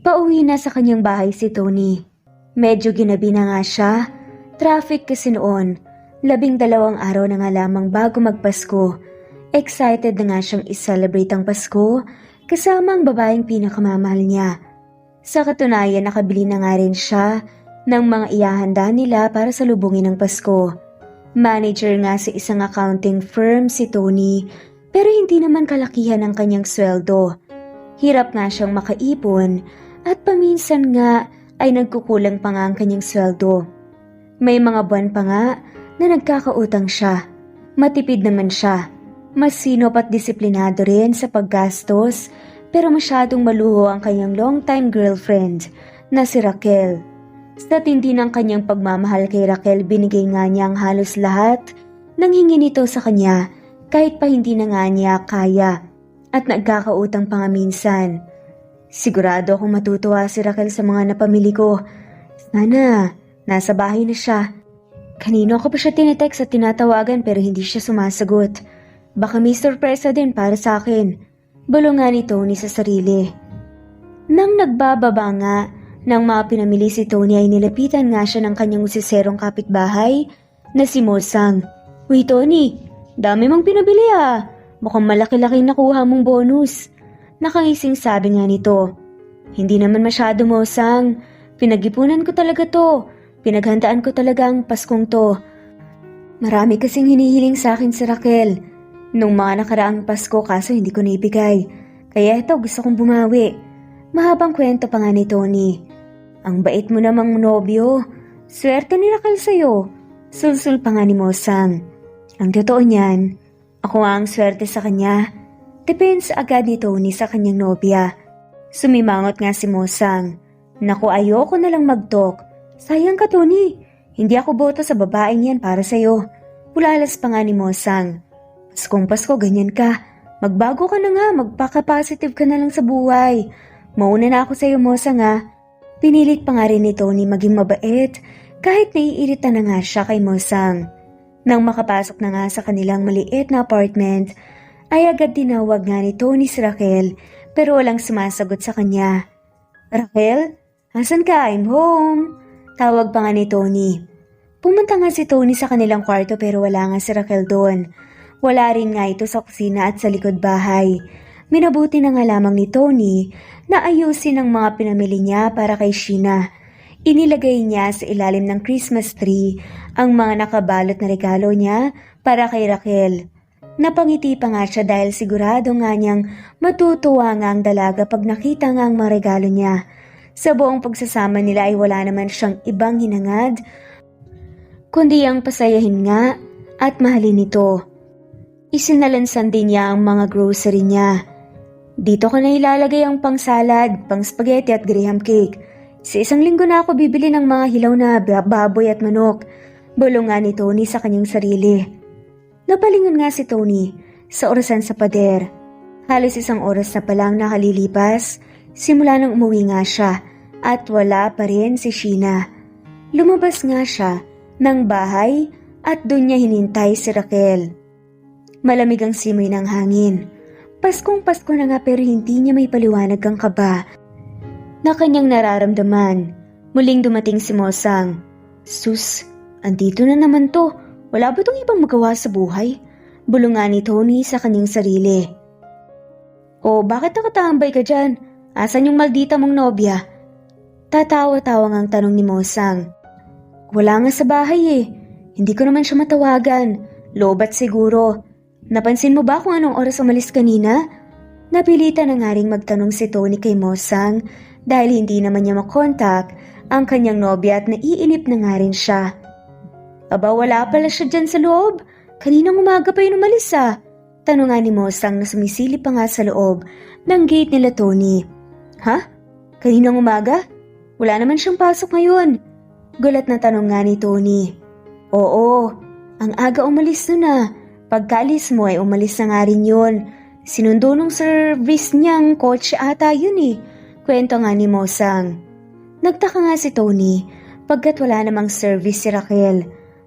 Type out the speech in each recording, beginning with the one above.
Pauwi na sa kanyang bahay si Tony. Medyo ginabi na nga siya. Traffic kasi noon. 12 araw na nga lamang bago magpasko. Excited na nga siyang i-celebrate ang Pasko kasama ang babaeng pinakamamahal niya. Sa katunayan, nakabili na nga rin siya ng mga ihahanda nila para salubungin ng Pasko. Manager nga sa isang accounting firm si Tony, pero hindi naman kalakihan ang kanyang sweldo. Hirap nga siyang makaipon at paminsan nga ay nagkukulang pa nga ang kanyang sweldo. May mga buwan pa nga na nagkakautang siya. Matipid naman siya. Masinop at disiplinado rin sa paggastos, pero masyadong maluho ang kanyang long-time girlfriend na si Raquel. Sa tindi ng kanyang pagmamahal kay Raquel, binigay nga niya ang halos lahat ng hingi nito sa kanya kahit pa hindi na nga niya kaya at nagkakautang pa nga minsan. Sigurado akong matutuwa si Raquel sa mga napamili ko. Sana nasa bahay na siya. Kanino ko pa siya tinitext at tinatawagan pero hindi siya sumasagot. Baka may sorpresa din para sa akin. Bulungan ni Tony sa sarili. Nang nagbababa nga ng mga pinamili si Tony ay nilapitan nga siya ng kanyang usiserong kapitbahay na si Mosang. Uy Tony, dami mong pinabili ah. Mukhang malaki-laki nakuha mong bonus. Nakangising sabi nga nito. Hindi naman masyado Mosang. Pinag-ipunan ko talaga to. Pinaghandaan ko talaga ang Paskong to. Marami kasing hinihiling sa akin si Raquel. Nung mga nakaraang Pasko kaso hindi ko naibigay. Kaya ito gusto kong bumawi. Mahabang kwento pa nga ni Tony. Ang bait mo namang nobyo. Swerte ni Raquel sa'yo. Sulsul pa nga ni Mosang. Ang totoo niyan, ako nga ang swerte sa kanya. Depends agad ni Tony sa kanyang nobya. Sumimangot nga si Mosang. Naku ayoko na lang mag-talk. Sayang ka Tony. Hindi ako boto sa babaeng yan para sa'yo. Pulalas pa nga ni Mosang. Paskong Pasko, ganyan ka. Magbago ka na nga, magpaka-positive ka na lang sa buhay. Mauna na ako sa iyo, Mosang nga. Pinilit pa nga rin ni Tony maging mabait, kahit naiirita na nga siya kay Mosang. Nang makapasok na nga sa kanilang maliit na apartment, ay agad tinawag nga ni Tony si Raquel, pero walang sumasagot sa kanya. Raquel, asan ka? I'm home. Tawag pa nga ni Tony. Pumunta nga si Tony sa kanilang kwarto pero wala nga si Raquel doon. Wala rin nga ito sa kusina at sa likod bahay. Minabuti na nga lamang ni Tony na ayusin ang mga pinamili niya para kay Sheena. Inilagay niya sa ilalim ng Christmas tree ang mga nakabalot na regalo niya para kay Raquel. Napangiti pa nga siya dahil sigurado nga niyang matutuwa nga ang dalaga pag nakita nga ang mga regalo niya. Sa buong pagsasama nila ay wala naman siyang ibang hinangad, kundi ang pasayahin nga at mahalin ito. Isinalansan din niya ang mga grocery niya. Dito ko na ilalagay ang pang-salad, pang-spaghetti at graham cake. Sa isang linggo na ako bibili ng mga hilaw na baboy at manok. Bulungan ni Tony sa kanyang sarili. Napalingon nga si Tony sa orasan sa pader. Halos 1 oras na palang nakalilipas, simula nang umuwi nga siya at wala pa rin si Sheena. Lumabas nga siya ng bahay at doon niya hinintay si Raquel. Malamig ang simoy ng hangin. Paskong Pasko na nga pero hindi niya may paliwanag ang kaba na kanyang nararamdaman. Muling dumating si Mosang. Sus, andito na naman to. Wala ba itong ibang magawa sa buhay? Bulungan ni Tony sa kanyang sarili. O bakit nakatambay ka dyan? Asan yung maldita mong nobya? Tatawa-tawa ngang tanong ni Mosang. Wala nga sa bahay eh. Hindi ko naman siya matawagan. Lobat siguro. Napansin mo ba kung anong oras umalis kanina? Napilitan na nga ring magtanong si Tony kay Mosang dahil hindi naman niya makontak ang kanyang nobya at naiinip na nga rin siya. Aba wala pala siya dyan sa loob. Kaninang umaga pa yun umalis ah. Tanong nga ni Mosang na sumisilip pa nga sa loob ng gate nila Tony. Ha? Kaninang umaga? Wala naman siyang pasok ngayon. Gulat na tanong nga ni Tony. Oo, ang aga umalis nun ah. Pagkaalis mo ay umalis na nga rin yun. Sinundo nung service niyang coach ata yun eh. Kwento nga ni Mosang. Nagtaka nga si Tony pagkat wala namang service si Raquel.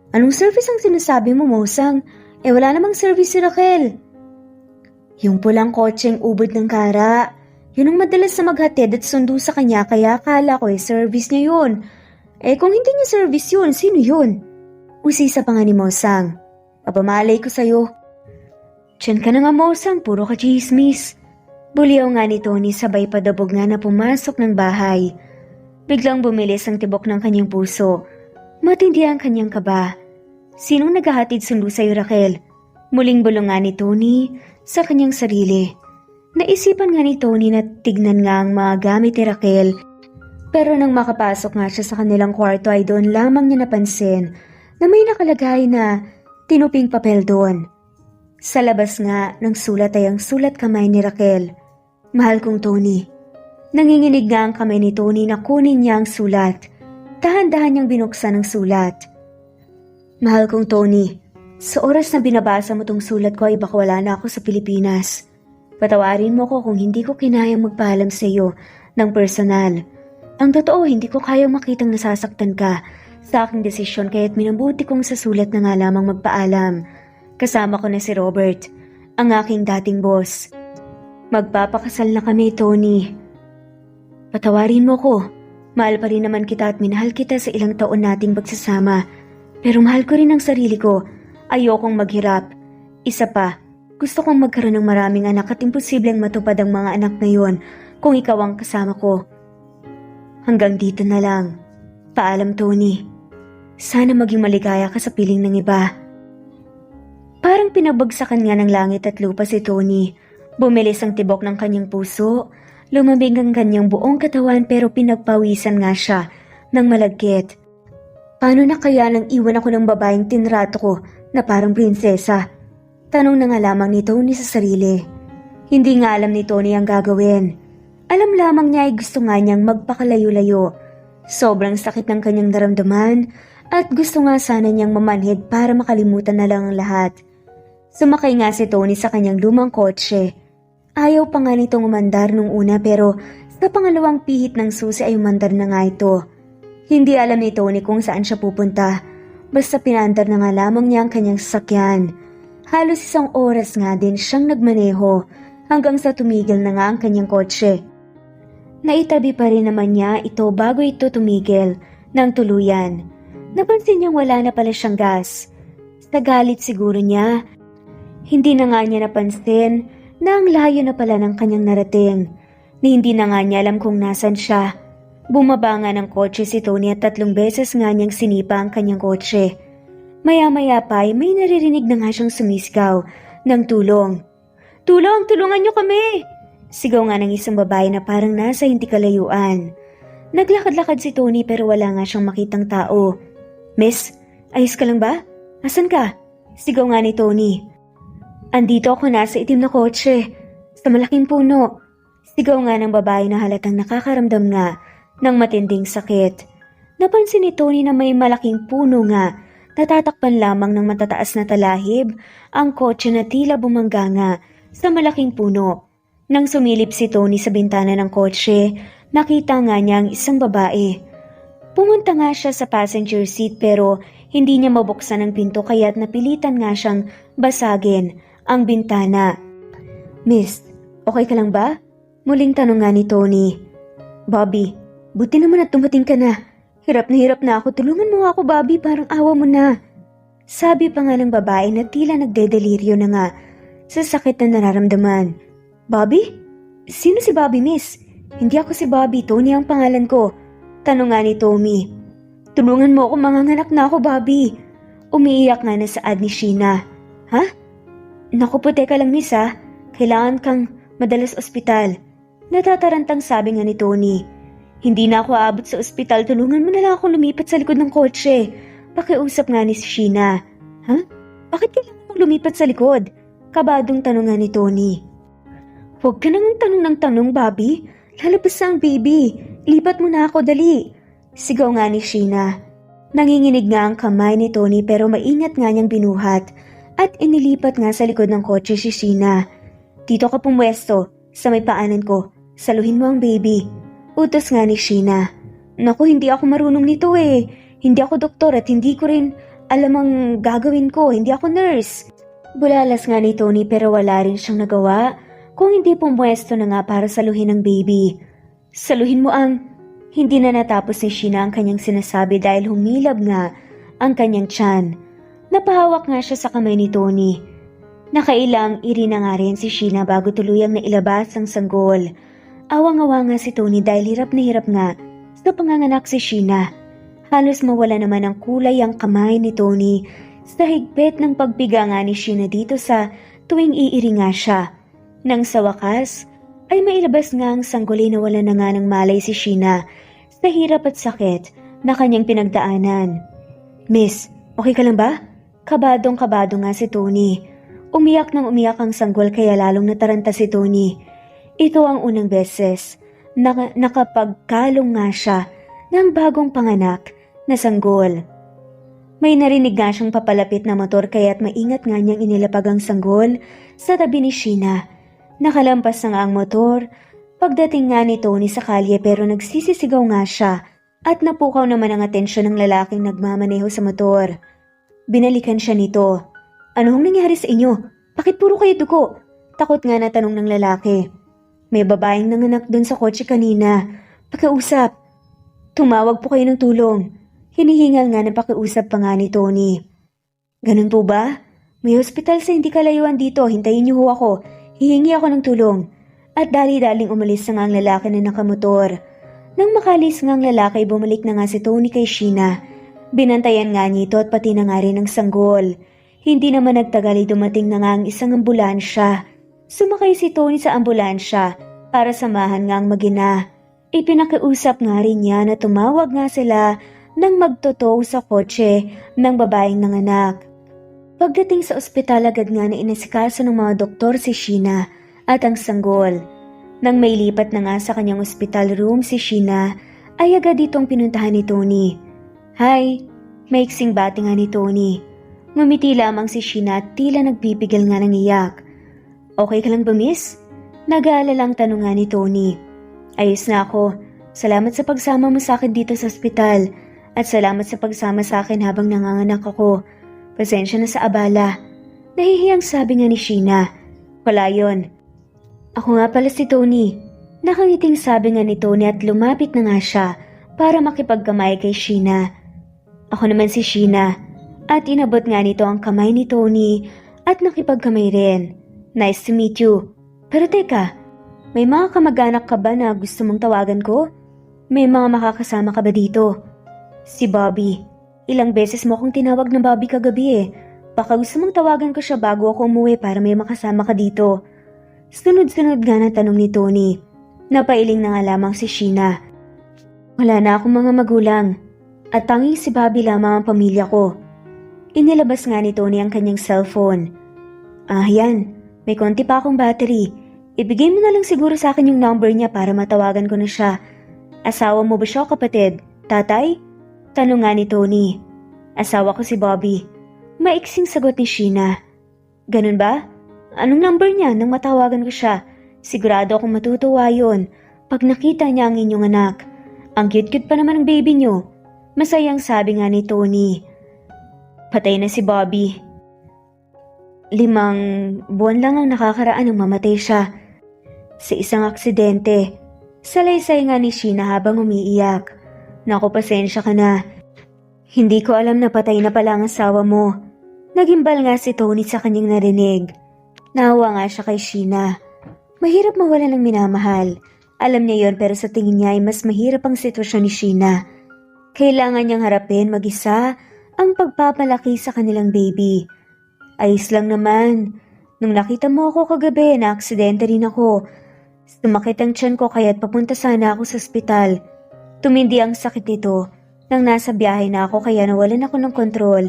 Anong service ang sinasabi mo Mosang? Wala namang service si Raquel. Yung pulang kotseng ubod ng kara. Yun ang madalas na maghatid at sundo sa kanya kaya akala ko service niya yun. Kung hindi niya service yun, sino yun? Usisa pa nga ni Mosang. Papamalay ko sa'yo. Diyan ka na nga Mosang, puro ka chismis. Buliyaw nga ni Tony sabay padabog nga na pumasok ng bahay. Biglang bumilis ang tibok ng kanyang puso. Matindi ang kanyang kaba. Sinong naghahatid sundo sa'yo Raquel? Muling bulong nga ni Tony sa kanyang sarili. Naisipan nga ni Tony na tignan nga ang mga gamit ni Raquel. Pero nang makapasok nga siya sa kanilang kwarto ay doon lamang niya napansin na may nakalagay na tinuping papel doon. Sa labas nga ng sulat ay ang sulat kamay ni Raquel. Mahal kong Tony. Nanginginig nga ang kamay ni Tony na kunin niya ang sulat. Dahan-dahan niyang binuksan ang sulat. Mahal kong Tony, sa oras na binabasa mo tong sulat ko ay baka wala na ako sa Pilipinas. Patawarin mo ko kung hindi ko kinayang magpaalam sa iyo ng personal. Ang totoo, hindi ko kayang makitang nasasaktan ka sa aking desisyon kaya't minabuti kong sa sulat na nga lamang magpaalam. Kasama ko na si Robert, ang aking dating boss. Magpapakasal na kami, Tony. Patawarin mo ko. Mahal pa rin naman kita at minahal kita sa ilang taon nating pagsasama. Pero mahal ko rin ang sarili ko. Ayokong maghirap. Isa pa, gusto kong magkaroon ng maraming anak at imposibleng matupad ang mga anak na yon kung ikaw ang kasama ko. Hanggang dito na lang. Paalam, Tony. Sana maging maligaya ka sa piling ng iba. Parang pinabagsakan nga ng langit at lupa si Tony. Bumilis ang tibok ng kanyang puso. Lumabig ang kanyang buong katawan pero pinagpawisan nga siya ng malagkit. Paano na kaya nang iwan ako ng babaeng tinrato ko na parang prinsesa? Tanong na nga lamang ni Tony sa sarili. Hindi nga alam ni Tony ang gagawin. Alam lamang niya ay gusto nga niyang magpakalayo-layo. Sobrang sakit ng kanyang naramdaman at gusto nga sana niyang mamanhid para makalimutan na lang ang lahat. Sumakay nga si Tony sa kanyang lumang kotse. Ayaw pa nga nitong umandar nung una pero sa pangalawang pihit ng susi ay umandar na nga ito. Hindi alam ni Tony kung saan siya pupunta. Basta pinandar na nga lamang niya ang kanyang sasakyan. Halos 1 oras nga din siyang nagmaneho hanggang sa tumigil na nga ang kanyang kotse. Naitabi pa rin naman niya ito bago ito tumigil ng tuluyan. Napansin niyang wala na pala siyang gas. Sa galit siguro niya, hindi na nga niya napansin na ang layo na pala ng kanyang narating. Ni hindi na nga niya alam kung nasan siya. Bumaba nga ng kotse si Tony at 3 beses nga niyang sinipa ang kanyang kotse. Maya-maya pa ay may naririnig na nga siyang sumisigaw ng tulong. Tulong! Tulungan niyo kami! Sigaw nga ng isang babae na parang nasa hindi kalayuan. Naglakad-lakad si Tony pero wala nga siyang makitang tao. Miss, ayos ka lang ba? Asan ka? Sigaw nga ni Tony. Andito ako nasa itim na kotse, sa malaking puno. Sigaw nga ng babae na halatang nakakaramdam nga ng matinding sakit. Napansin ni Tony na may malaking puno nga. Natatakpan lamang ng matataas na talahib ang kotse na tila bumangga nga sa malaking puno. Nang sumilip si Tony sa bintana ng kotse, nakita nga niya ang isang babae. Pumunta nga siya sa passenger seat pero hindi niya mabuksan ang pinto kaya't napilitan nga siyang basagin ang bintana. Miss, okay ka lang ba? Muling tanong nga ni Tony. Bobby, buti naman at dumating ka na. Hirap na ako. Tulungan mo ako, Bobby. Parang awa mo na. Sabi pa nga ng babae na tila nagdedeliryo na nga sa sakit na nararamdaman. Bobby? Sino si Bobby, miss? Hindi ako si Bobby. Tony ang pangalan ko. Tanong nga ni Tommy. Tulungan mo ako, manganganak na ako, Bobby. Umiiyak nga na saad ni Sheena. Ha? Naku po, teka lang, miss ha. Kailangan kang madalas ospital. Natatarantang sabi nga ni Tony. Hindi na ako aabot sa ospital, tulungan mo na lang ako lumipat sa likod ng kotse. Pakiusap nga ni Sheena. Ha? Bakit kailangan mong lumipat sa likod? Kabadong tanong nga ni Tony. Huwag ka nang tanong ng tanong, Bobby. Lalabas na ang baby. Lipat mo na ako, dali. Sigaw nga ni Sheena. Nanginginig nga ang kamay ni Tony pero maingat nga niyang binuhat at inilipat nga sa likod ng kotse si Sheena. Dito ka pumwesto, sa may paanan ko. Saluhin mo ang baby. Utos nga ni Sheena. Naku, hindi ako marunong nito eh. Hindi ako doktor at hindi ko rin alam ang gagawin ko. Hindi ako nurse. Bulalas nga ni Tony pero wala rin siyang nagawa Kung hindi pumwesto na nga para saluhin ang baby. Saluhin mo ang... Hindi na natapos ni Sheena ang kanyang sinasabi dahil humilab nga ang kanyang tiyan. Napahawak nga siya sa kamay ni Tony. Nakailang iri na nga rin si Sheena bago tuluyang nailabas ang sanggol. Awang-awa nga si Tony dahil hirap na hirap nga sa panganganak si Sheena. Halos mawala naman ang kulay ang kamay ni Tony sa higpit ng pagpiga nga ni Sheena dito sa tuwing iiri nga siya. Nang sa wakas, ay mailabas nga ang sanggol na wala na nga ng malay si Sheena sa hirap at sakit na kanyang pinagdaanan. Miss, okay ka lang ba? Kabadong-kabado nga si Tony. Umiyak nang umiyak ang sanggol kaya lalong nataranta si Tony. Ito ang unang beses na nakapagkalong nga siya ng bagong panganak na sanggol. May narinig nga siyang papalapit na motor kaya't maingat nga niyang inilapag ang sanggol sa tabi ni Sheena. Nakalampas na nga ang motor pagdating nga ni Tony sa kalye pero nagsisisigaw nga siya at napukaw naman ang atensyon ng lalaking nagmamaneho sa motor. Binalikan siya nito. Ano nangyari sa inyo? Bakit puro kayo dugo? Takot nga na tanong ng lalaki. May babaeng nanganak doon sa kotse kanina. Pakiusap. Tumawag po kayo ng tulong. Hinihingal nga na pakiusap pa nga ni Tony. Ganun po ba? May hospital sa hindi kalayuan dito. Hintayin niyo ho ako. Hihingi ako ng tulong. At dali-daling umalis na nga ang lalaki na nakamotor. Nang makalis nga ang lalaki, bumalik na nga si Tony kay Sheena. Binantayan nga nito at pati na nga rin ang sanggol. Hindi naman nagtagal ay dumating na nga ang isang ambulansya. Sumakay si Tony sa ambulansya para samahan nga ang mag-ina. Ipinakiusap nga rin niya na tumawag nga sila nang magtotow sa kotse ng babaeng nanganak. Pagdating sa ospital agad nga na inasikaso ng mga doktor si Sheena at ang sanggol. Nang may lipat na nga sa kanyang ospital room si Sheena, ay agad ditong pinuntahan ni Tony. Hi, maiksing bati nga ni Tony. Ngumiti lamang si Sheena at tila nagpipigil nga ng iyak. Okay ka lang ba, miss? Nag-aalalang tanong nga ni Tony. Ayos na ako. Salamat sa pagsama mo sa akin dito sa ospital at salamat sa pagsama sa akin habang nanganganak ako. Pasensya na sa abala. Nahihiyang sabi nga ni Sheena. Wala yon. Ako nga pala si Tony. Nakangiting sabi nga ni Tony at lumapit na nga siya para makipagkamay kay Sheena. Ako naman si Sheena at inabot nga nito ang kamay ni Tony at nakipagkamay rin. Nice to meet you. Pero teka, may mga kamag-anak ka ba na gusto mong tawagan ko? May mga makakasama ka ba dito? Si Bobby. Ilang beses mo akong tinawag ng Bobby kagabi eh. Baka gusto mong tawagan ko siya bago ako umuwi para may makasama ka dito. Sunod-sunod nga na tanong ni Tony. Napailing na nga lamang si Sheena. Wala na akong mga magulang. At tanging si Bobby lamang ang pamilya ko. Inilabas nga ni Tony ang kanyang cellphone. Yan. May konti pa akong battery. Ibigay mo na lang siguro sa akin yung number niya para matawagan ko na siya. Asawa mo ba siya, kapatid? Tatay? Tanong nga ni Tony. Asawa ko si Bobby. Maiksing sagot ni Sheena. Ganun ba? Anong number niya nang matawagan ko siya? Sigurado akong matutuwa yun pag nakita niya ang inyong anak. Ang cute-cute pa naman ng baby niyo. Masayang sabi nga ni Tony. Patay na si Bobby. 5 buwan lang ang nakakaraan nang mamatay siya. Sa isang aksidente. Salaysay nga ni Sheena habang umiiyak. Naku, pasensya ka na. Hindi ko alam na patay na pala ang asawa mo. Nagimbal nga si Tony sa kanyang narinig. Nahawa nga siya kay Sheena. Mahirap mawala ng minamahal. Alam niya yon pero sa tingin niya ay mas mahirap ang sitwasyon ni Sheena. Kailangan niyang harapin mag-isa ang pagpapalaki sa kanilang baby. Ayos lang naman. Nung nakita mo ako kagabi, na-aksidente rin ako. Sumakit ang tiyan ko kaya't papunta sana ako sa ospital. Tumindi ang sakit nito nang nasa biyahe na ako kaya nawalan ako ng kontrol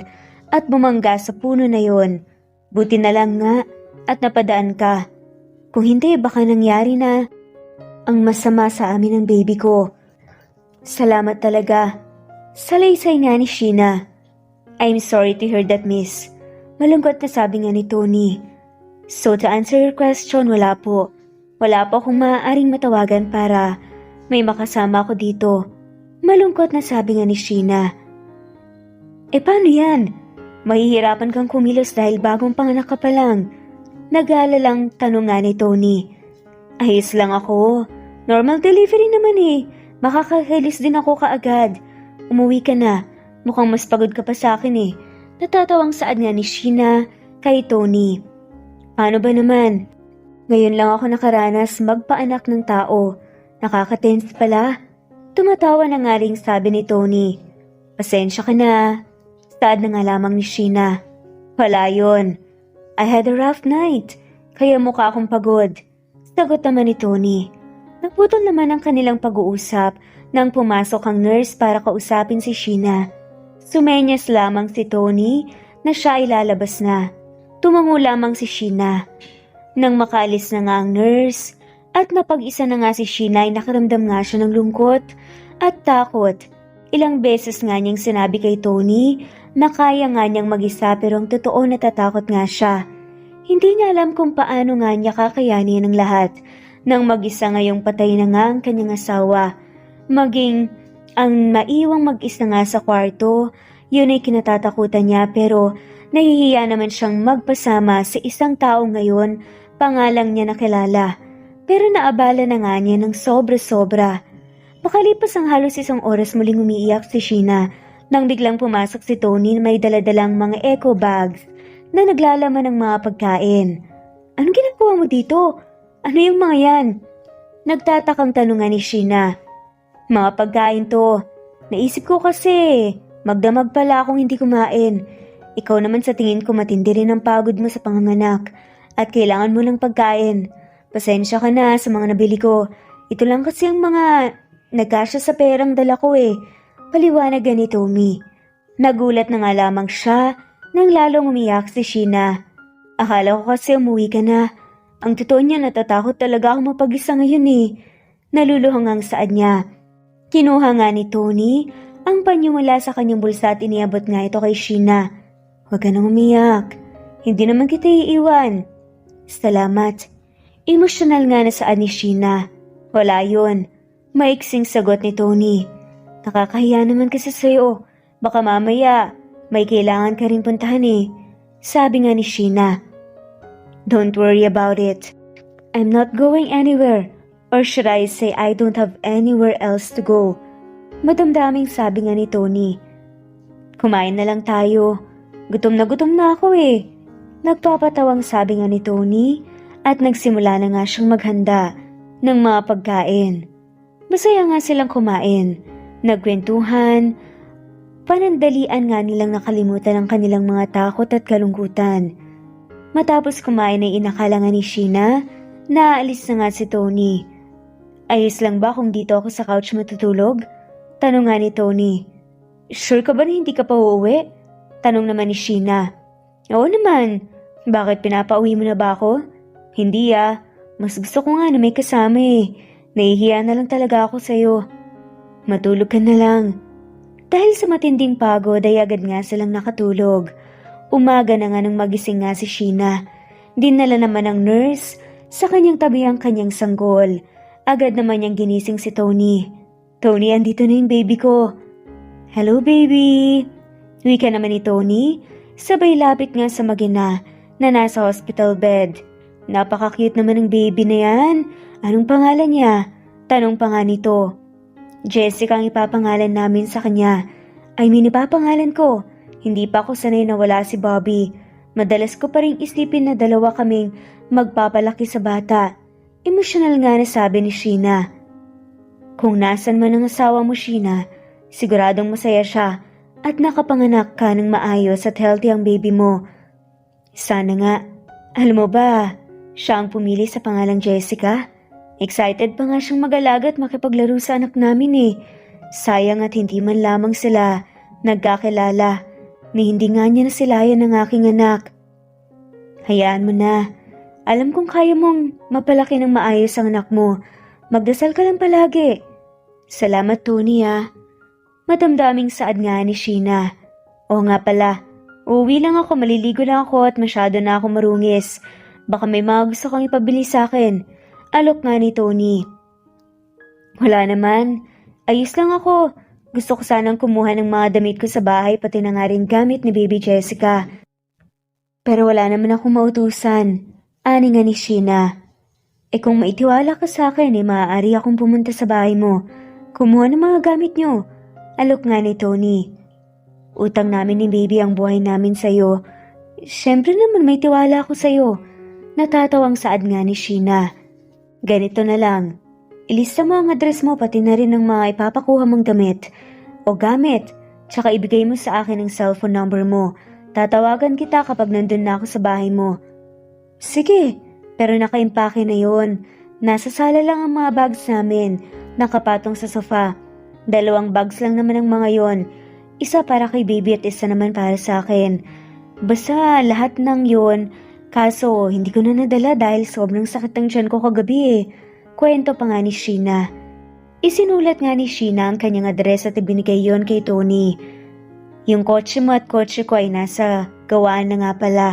at bumangga sa puno na yon. Buti na lang nga at napadaan ka. Kung hindi baka nangyari na ang masama sa amin ng baby ko. Salamat talaga. Salaysay nga ni Sheena. I'm sorry to hear that, miss. Malungkot na sabi nga ni Tony. So to answer your question, wala po. Wala po akong maaaring matawagan para may makasama ako dito. Malungkot na sabi nga ni Sheena. Paano yan? Mahihirapan kang kumilos dahil bagong panganak ka pa lang. Nag-aalalang tanong nga ni Tony. Ayos lang ako. Normal delivery naman eh. Makakakilis din ako kaagad. Umuwi ka na. Mukhang mas pagod ka pa sa akin eh. Natatawang saad nga ni Sheena kay Tony. Paano ba naman? Ngayon lang ako nakaranas magpaanak ng tao. Nakaka-tense pala. Tumatawa na nga ring sabi ni Tony. Pasensya ka na. Saad na nga lamang ni Sheena. Wala yun. I had a rough night. Kaya mukha akong pagod. Sagot naman ni Tony. Naputol naman ang kanilang pag-uusap nang pumasok ang nurse para kausapin si Sheena. Sumenyas lamang si Tony na siya ay lalabas na. Tumango lamang si Sheena. Nang makaalis na nga ang nurse at napag-isa na nga si Sheena ay nakaramdam nga siya ng lungkot at takot. Ilang beses nga niyang sinabi kay Tony na kaya nga niyang mag-isa pero ang totoo natatakot nga siya. Hindi niya alam kung paano nga niya kakayanin ang lahat. Nang mag-isa ngayong patay na nga ang kanyang asawa. Maging ang maiwang mag-isa nga sa kwarto, yun ay kinatatakutan niya pero nahihiya naman siyang magpasama sa isang tao ngayon pangalang niya nakilala. Pero naabala na nga niya ng sobra-sobra. Pakalipas ang halos isang oras muling umiiyak si Sheena nang biglang pumasok si Tony na may daladalang mga eco bags na naglalaman ng mga pagkain. Anong ginagawa mo dito? Ano yung mga yan? Nagtatakang tanungan ni Sheena. Mga pagkain to. Naisip ko kasi, magdamag pala akong hindi kumain. Ikaw naman sa tingin ko matindi rin ang pagod mo sa panganganak at kailangan mo ng pagkain. Pasensya ka na sa mga nabili ko. Ito lang kasi ang mga nagkasya sa perang dala ko eh. Paliwanag ni Tommy. Nagulat na nga lamang siya nang lalong umiyak si Sheena. Akala ko kasi umuwi ka na. Ang totoo niya natatakot talaga ako mapag-isa ngayon eh. Naluluhang ang saad niya. Kinuha nga ni Tony ang panyo mula sa kanyang bulsa at iniabot nga ito kay Sheena. Huwag ka nang umiyak. Hindi naman kita iiwan. Salamat. Emosyonal nga na saad ni Sheena. Wala yun. Maiksing sagot ni Tony. Nakakahiya naman kasi sa'yo. Baka mamaya may kailangan ka rin puntahan eh. Sabi nga ni Sheena. Don't worry about it. I'm not going anywhere. Or should I say I don't have anywhere else to go. Madamdaming sabi nga ni Tony. Kumain na lang tayo. Gutom na ako eh. Nagpapatawang sabi nga ni Tony at nagsimula na nga siyang maghanda ng mga pagkain. Masaya nga silang kumain. Nagkwentuhan. Panandalian nga nilang nakalimutan ang kanilang mga takot at kalungkutan. Matapos kumain ay inakala nga ni Sheena na aalis na nga si Tony. Ayos lang ba kung dito ako sa couch matutulog? Tanong nga ni Tony. Sure ka ba na hindi ka pa uuwi? Tanong naman ni Sheena. Oo naman. Bakit pinapauwi mo na ba ako? Hindi ah. Mas gusto ko nga na may kasama eh. Nahihiya na lang talaga ako sa'yo. Matulog ka na lang. Dahil sa matinding pagod ay agad nga silang nakatulog. Umaga na nga nang magising nga si Sheena. Dinala naman ng nurse sa kanyang tabi ang kanyang sanggol. Agad naman niyang ginising si Tony. Tony, andito na yung baby ko. Hello baby. Wika naman ni Tony. Sabay lapit nga sa magina na nasa hospital bed. Napaka-cute naman ng baby na yan. Anong pangalan niya? Tanong pa nga nito. Jessica ang ipapangalan namin sa kanya. Ipapangalan ko. Hindi pa ako sanay na wala si Bobby. Madalas ko pa rin isipin na dalawa kaming magpapalaki sa bata. Emosyonal nga na sabi ni Sheena. Kung nasan man ang asawa mo, Sheena, siguradong masaya siya at nakapanganak ka ng maayos at healthy ang baby mo. Sana nga. Alam mo ba, siya ang pumili sa pangalang Jessica. Excited pa nga siyang mag-alaga at makipaglaro sa anak namin eh. Sayang at hindi man lamang sila nagkakilala. Ni hindi nga niya nasilayan ng aking anak. Hayaan mo na. Alam kong kaya mong mapalaki ng maayos ang anak mo. Magdasal ka lang palagi. Salamat Tony ah. Madamdaming saad nga ni Sheena. Oo nga pala. Uuwi lang ako, maliligo lang ako at masyado na ako marungis. Baka may mga gusto kang ipabili sa akin. Alok nga ni Tony. Wala naman. Ayos lang ako. Gusto ko sanang kumuha ng mga damit ko sa bahay pati na nga rin gamit ni Baby Jessica. Pero wala naman akong mautusan. Ani nga ni Sheena. Kung maitiwala ka sa akin, maaari akong pumunta sa bahay mo. Kumuha ng mga gamit nyo. Alok nga ni Tony. Utang namin ni baby ang buhay namin sa'yo. Siyempre naman may tiwala ako sa'yo. Natatawang saad nga ni Sheena. Ganito na lang. Ilista mo ang address mo pati na rin ang mga ipapakuha mong damit. O gamit. Tsaka ibigay mo sa akin ang cellphone number mo. Tatawagan kita kapag nandun na ako sa bahay mo. Sige, pero nakaimpake na yon. Nasa sala lang ang mga bags namin. Nakapatong sa sofa. 2 bags lang naman ang mga yon. Isa para kay baby at isa naman para sa akin. Basta lahat ng yon. Kaso hindi ko na nadala dahil sobrang sakit ng tiyan ko kagabi Kwento pa nga ni Sheena. Isinulat nga ni Sheena ang kanyang address at ibinigay yon kay Tony. Yung kotse mo at kotse ko ay nasa gawaan na nga pala.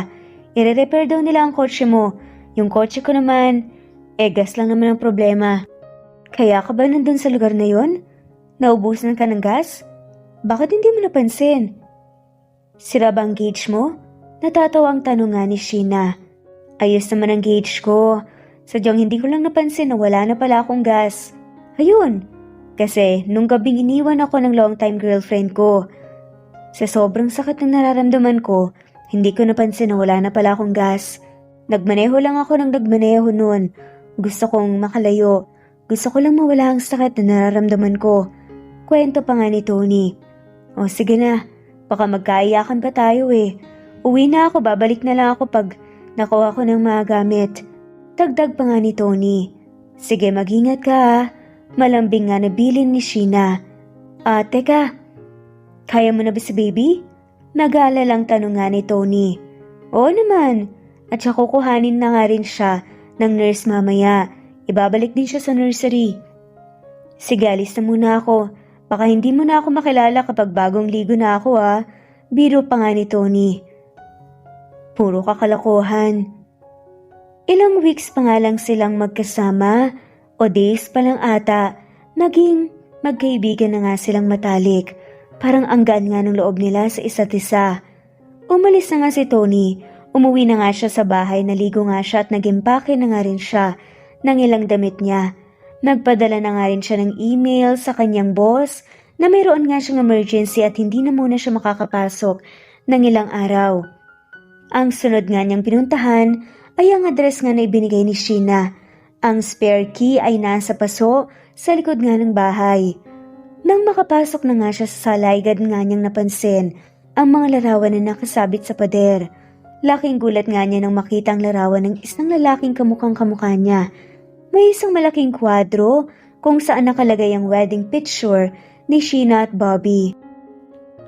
I-repair daw nila ang kotse mo. Yung kotse ko naman, gas lang naman ang problema. Kaya ka ba nandun sa lugar na yon? Naubusan ka ng gas? Bakit hindi mo napansin? Sira ba ang gauge mo? Natatawang tanong nga ni Sheena. Ayos naman ang gauge ko. Sadyang hindi ko lang napansin na wala na pala akong gas. Ayun, kasi nung gabing iniwan ako ng long-time girlfriend ko. Sa sobrang sakit ng nararamdaman ko, hindi ko napansin na wala na pala akong gas. Nagmaneho lang ako ng nagmaneho noon. Gusto kong makalayo. Gusto ko lang mawala ang sakit na nararamdaman ko. Kwento pa nga ni Tony. O sige na, baka magkaiyakan pa tayo Uwi na ako, babalik na lang ako pag nakuha ko ng mga gamit. Dagdag pa nga ni Tony. Sige, mag-ingat ka Malambing nga nabilin ni Sheena. Teka, kaya mo na ba si baby? Nag-aalalang tanong nga ni Tony. Oo naman, at siya kukuhanin na nga rin siya ng nurse mamaya. Ibabalik din siya sa nursery. Sige, alis na muna ako. Baka hindi mo na ako makilala kapag bagong ligo na ako Biro pa nga ni Tony. Puro kakalokohan. Ilang weeks pa nga lang silang magkasama o days pa lang ata, naging magkaibigan na nga silang matalik. Parang anggan nga ng loob nila sa isa't isa. Umalis na nga si Tony, umuwi na nga siya sa bahay, naligo nga siya at nag-impake na nga rin siya ng ilang damit niya. Nagpadala na nga rin siya ng email sa kanyang boss na mayroon nga siyang emergency at hindi na muna siya makakapasok ng ilang araw. Ang sunod nga niyang pinuntahan ay ang address nga na ibinigay ni Sheena. Ang spare key ay nasa paso sa likod nga ng bahay. Nang makapasok na nga siya sa sala, agad nga niyang napansin ang mga larawan na nakasabit sa pader. Laking gulat nga niya nang makita ang larawan ng isang lalaking kamukhang kamukha niya. May isang malaking kwadro kung saan nakalagay ang wedding picture ni Sheena at Bobby.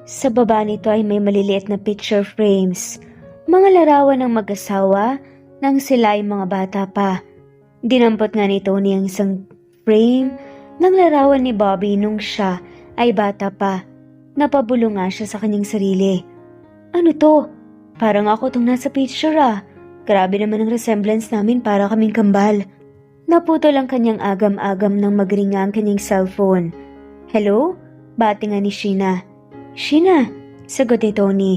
Sa baba nito ay may maliliit na picture frames. Mga larawan ng mag-asawa nang sila ay mga bata pa. Dinampot nga ni Tony ang isang frame ng larawan ni Bobby nung siya ay bata pa. Napabulong nga siya sa kanyang sarili. Ano to? Parang ako tong nasa picture Grabe naman ang resemblance namin, para kaming kambal. Naputol ang kanyang agam-agam nang magringa ang kanyang cellphone. Hello? Bati nga ni Sheena. Sheena, sagot ni Tony.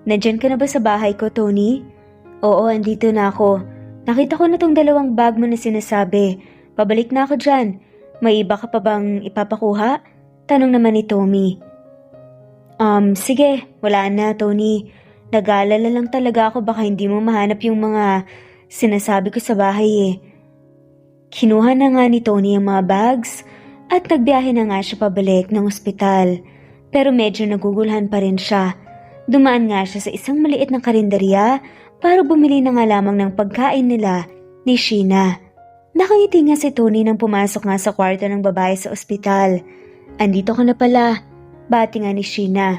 Nandyan ka na ba sa bahay ko, Tony? Oo, andito na ako. Nakita ko na tong 2 bag mo na sinasabi. Pabalik na ako dyan. May iba ka pa bang ipapakuha? Tanong naman ni Tommy. Sige, wala na, Tony. Nag-aalala lang talaga ako, baka hindi mo mahanap yung mga sinasabi ko sa bahay Kinuha na nga ni Tony ang mga bags at nagbiyahe na nga siya pabalik ng ospital. Pero medyo nagugulhan pa rin siya. Dumaan nga siya sa isang maliit na karinderya para bumili na nga lamang ng pagkain nila ni Sheena. Nakangiti nga si Tony nang pumasok nga sa kwarto ng babae sa ospital. Andito ka na pala, bati nga ni Sheena.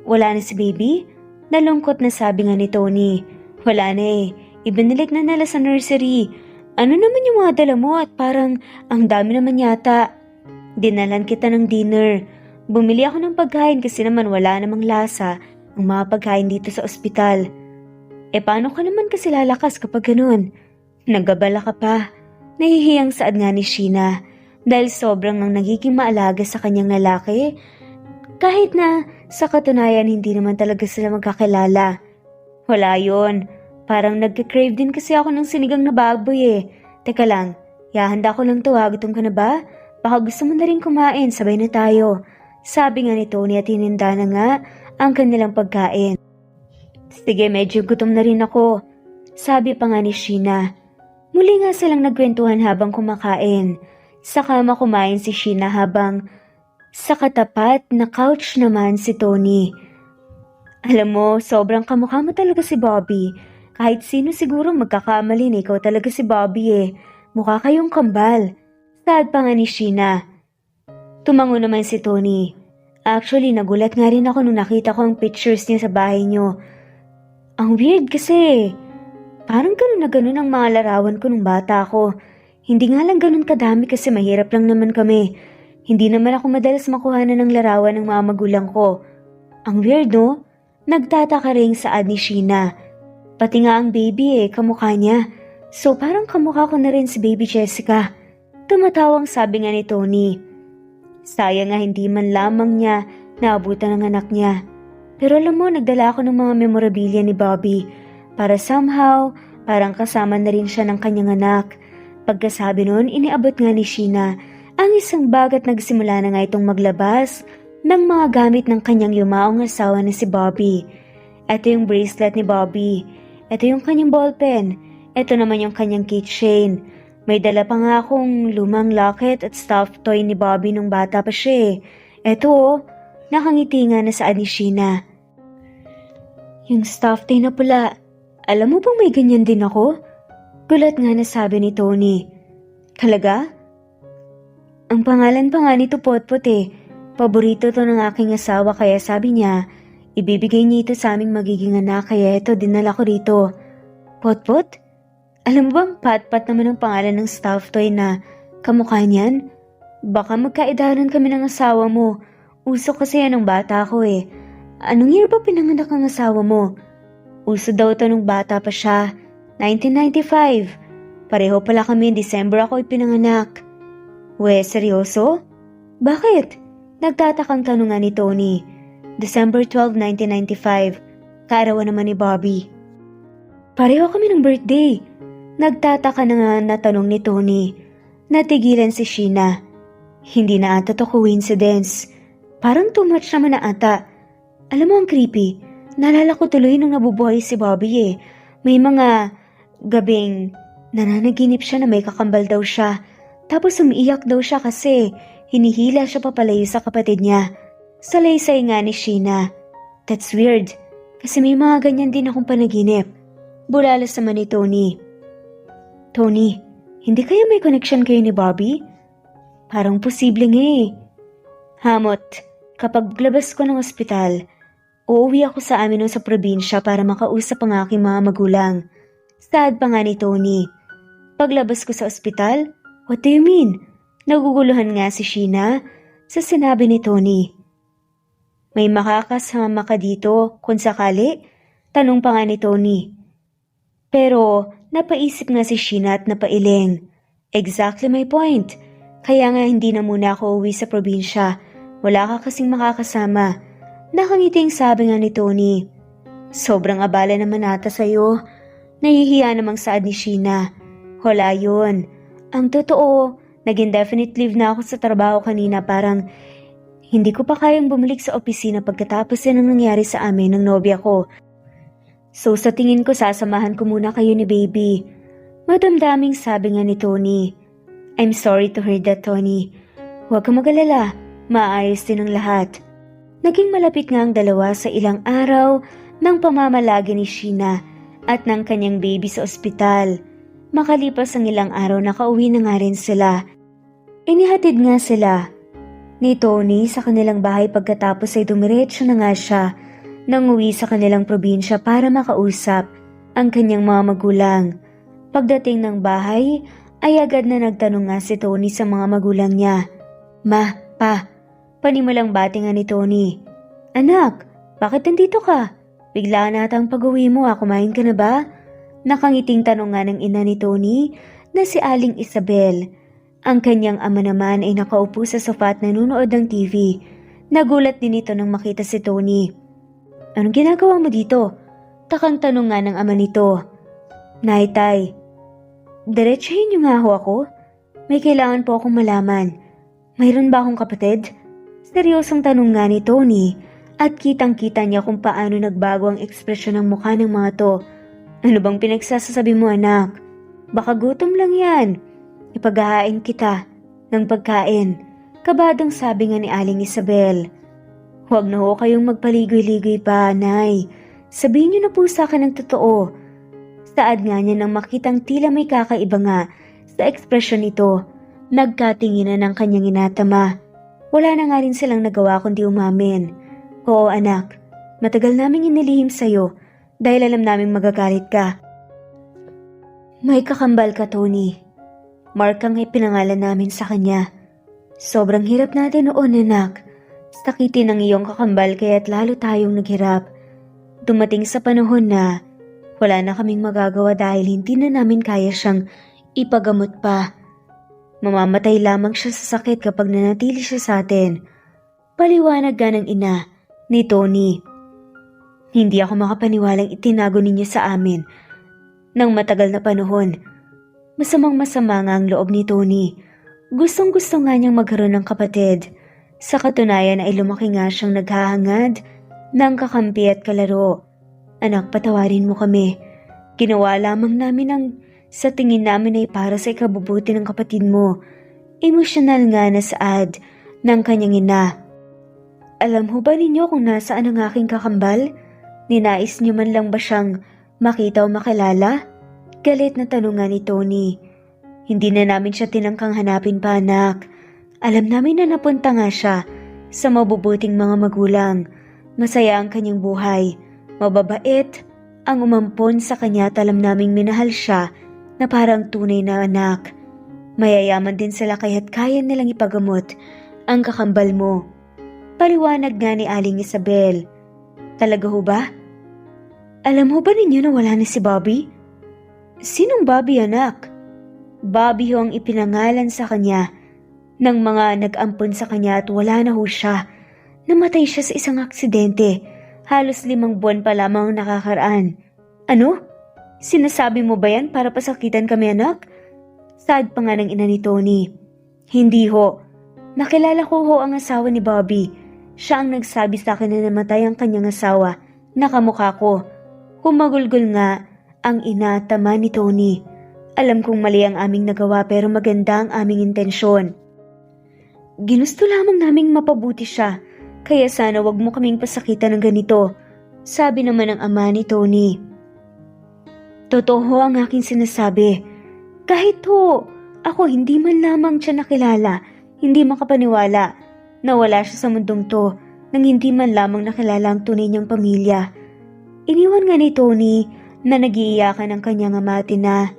Wala na si baby? Nalungkot na sabi nga ni Tony. Wala na ibinilik na nila sa nursery. Ano naman yung mga dala mo at parang ang dami naman yata. Dinalan kita ng dinner. Bumili ako ng pagkain kasi naman wala namang lasa ang mga pagkain dito sa ospital. Paano ka naman kasi lalakas kapag ganun? Nagabala ka pa. Nahihiyang saad nga ni Sheena dahil sobrang ang nagiging maalaga sa kanyang lalaki. Kahit na sa katunayan hindi naman talaga sila magkakilala. Wala yon. Parang nagka-crave din kasi ako ng sinigang na baboy Teka lang, hahanda ko lang to ha, gutom ka na ba? Baka gusto mo na rin kumain, sabay na tayo. Sabi nga ni Tony at hininda na nga ang kanilang pagkain. Sige, medyo gutom na rin ako. Sabi pa nga ni Sheena. Muli nga silang nagkwentuhan habang kumakain. Sa kama kumain si Sheena habang sa katapat na couch naman si Tony. Alam mo, sobrang kamukha mo talaga si Bobby. Kahit sino siguro magkakamali na ikaw talaga si Bobby eh. Mukha kayong kambal. Sad pa nga ni Sheena. Tumango naman si Tony. Actually, nagulat nga rin ako nung nakita ko ang pictures niya sa bahay niyo. Ang weird kasi. Parang ganun na ganun ang mga larawan ko nung bata ako. Hindi nga lang ganun kadami kasi mahirap lang naman kami. Hindi naman ako madalas makuhanan ng larawan ng mga magulang ko. Ang weird no? Nagtataka rin saad ni Sheena. Pati nga ang baby kamukha niya. So parang kamukha ko na rin si baby Jessica. Tumatawang sabi nga ni Tony. Sayang nga hindi man lamang niya naabutan ng anak niya. Pero alam mo, nagdala ako ng mga memorabilia ni Bobby. Para somehow, parang kasama na rin siya ng kanyang anak. Pagkasabi noon, iniabot nga ni Sheena ang isang bag at nagsimula na nga itong maglabas ng mga gamit ng kanyang yumaong asawa na si Bobby. Ito yung bracelet ni Bobby. Ito yung kanyang ballpen. Ito naman yung kanyang keychain. May dala pa nga akong lumang locket at stuffed toy ni Bobby nung bata pa siya. Ito nakangiti nga na saad ni Sheena. Yung stuffed toy na pula, alam mo bang may ganyan din ako? Gulat nga na sabi ni Tony. Talaga? Ang pangalan pa nga nito Potpot Paborito to ng aking asawa kaya sabi niya, ibibigay niya ito sa aming magiging anak kaya ito dinala ko rito. Potpot? Alam mo bang Patpat naman ang pangalan ng stuffed toy na kamukha niyan? Baka magkaedaran kami ng asawa mo. Uso kasi yan ng bata ko Anong year ba pinanganak ang asawa mo? Uso daw ito nung bata pa siya. 1995. Pareho pala kami, December ako ipinanganak. We, seryoso? Bakit? Nagtatakang tanungan ni Tony. December 12, 1995. Kaarawan naman ni Bobby. Pareho kami ng birthday. Nagtataka na nga na tanong ni Tony. Natigilan si Sheena. Hindi na ata to coincidence. Parang too much naman na ata. Alam mo ang creepy. Naalala ko tuloy nung nabubuhay si Bobby May mga gabing nananaginip siya na may kakambal daw siya. Tapos umiiyak daw siya kasi hinihila siya papalayo sa kapatid niya. Salaysay nga ni Sheena. That's weird. Kasi may mga ganyan din akong panaginip. Bulalas naman ni Tony. Tony, hindi kaya may connection kayo ni Bobby? Parang posible nga Hamot, kapag labas ko ng ospital, uuwi ako sa amin sa probinsya para makausap ang aking mga magulang. Sad pa nga ni Tony. Paglabas ko sa ospital, what do you mean? Naguguluhan nga si Sheena sa sinabi ni Tony. May makakasama ka dito kung sakali? Tanong pa nga ni Tony. Pero napaisip nga si Sheena at napailing. Exactly my point. Kaya nga hindi na muna ako uwi sa probinsya. Wala ka kasing makakasama. Nakangiting sabi nga ni Tony. Sobrang abala naman ata sa'yo. Nahihiya namang saad ni Sheena. Wala yun. Ang totoo, naging definite leave na ako sa trabaho kanina parang hindi ko pa kayang bumalik sa opisina pagkatapos yan ang nangyari sa amin ng nobya ko. So sa tingin ko sasamahan ko muna kayo ni baby. Madamdaming sabi nga ni Tony. I'm sorry to hear that, Tony. Huwag kang mag-alala, maayos din ang lahat. Naging malapit nga ang dalawa sa ilang araw ng pamamalagi ni Sheena at ng kanyang baby sa ospital. Makalipas ang ilang araw nakauwi na nga rin sila. Inihatid nga sila ni Tony sa kanilang bahay pagkatapos ay dumiretso na nga siya nang uwi sa kanilang probinsya para makausap ang kanyang mga magulang. Pagdating ng bahay ay agad na nagtanong nga si Tony sa mga magulang niya. Ma, pa, panimulang bati nga ni Tony. Anak, bakit nandito ka? Bigla na atang pag-uwi mo, kumain ka na ba? Nakangiting tanong nga ng ina ni Tony na si Aling Isabel. Ang kanyang ama naman ay nakaupo sa sofa at nanunood ng TV. Nagulat din ito nang makita si Tony. Anong ginagawa mo dito? Takang tanong nga ng ama nito. Nay, tay, Diretsahin niyo nga ho ako. May kailangan po akong malaman. Mayroon ba akong kapatid? Seryosong tanong nga ni Tony at kitang-kita niya kung paano nagbago ang ekspresyon ng mukha ng mga to. Ano bang pinagsasasabi mo, anak? Baka gutom lang yan. Ipaghahain kita ng pagkain. Kabadong sabi nga ni Aling Isabel. Huwag na ho kayong magpaligoy-ligoy pa, Nay. Sabihin niyo na po sa akin ang totoo. Saad nga niya nang makitang tila may kakaiba nga sa ekspresyon nito. Nagkatinginan ng kanyang inatama. Wala na nga rin silang nagawa kundi umamin. Oo anak, matagal naming inilihim sa'yo dahil alam naming magagalit ka. May kakambal ka, Tony. Mark ang ipinangalan namin sa kanya. Sobrang hirap natin noon, anak. Sakitin ang iyong kakambal kaya't lalo tayong naghirap. Dumating sa panahon na wala na kaming magagawa dahil hindi na namin kaya siyang ipagamot pa. Mamamatay lamang siya sa sakit kapag nanatili siya sa atin. Paliwanag nga ng ina ni Tony. Hindi ako makapaniwalang itinago ninyo sa amin ng matagal na panahon. Masamang-masama nga ang loob ni Tony. Gustong-gusto nga niyang magkaroon ng kapatid. Sa katunayan ay lumaki nga siyang naghahangad ng kakampi at kalaro. Anak, patawarin mo kami. Ginawa lamang namin ang sa tingin namin ay para sa ikabubuti ng kapatid mo. Emosyonal nga na saad ng kanyang ina. Alam ho ba ninyo kung nasaan ang aking kakambal? Ninais niyo man lang ba siyang makita o makilala? Galit na tanong nga ni Tony. Hindi na namin siya tinangkang hanapin pa, anak. Alam namin na napunta nga siya sa mabubuting mga magulang. Masaya ang kanyang buhay. Mababait ang umampon sa kanya at alam naming minahal siya na parang tunay na anak. Mayayaman din sila kaya't kaya nilang ipagamot ang kakambal mo. Paliwanag nga ni Aling Isabel. Talaga ho ba? Alam ho ba ninyo na wala na si Bobby? Sinong Bobby, anak? Bobby ho ang ipinangalan sa kanya ng mga nag-ampon sa kanya at wala na ho siya. Namatay siya sa isang aksidente. Halos 5 buwan pa lamang nakakaraan. Ano? Sinasabi mo ba yan para pasakitan kami, anak? Saad pa nga ng ina ni Tony. Hindi ho. Nakilala ko ho ang asawa ni Bobby. Siya ang nagsabi sa akin na namatay ang kanyang asawa. Nakamukha ko. Humagulgol nga ang ina at tama ni Tony. Alam kong mali ang aming nagawa pero maganda ang aming intensyon. Ginusto lamang naming mapabuti siya. Kaya sana wag mo kaming pasakitan ng ganito. Sabi naman ng ama ni Tony. Totoo ang aking sinasabi. Kahit ho, ako hindi man lamang siya nakilala, hindi makapaniwala na wala siya sa mundong to nang hindi man lamang nakilala ang tunay niyang pamilya. Iniwan nga ni Tony na nag-iiyakan ang kanyang ama at ina.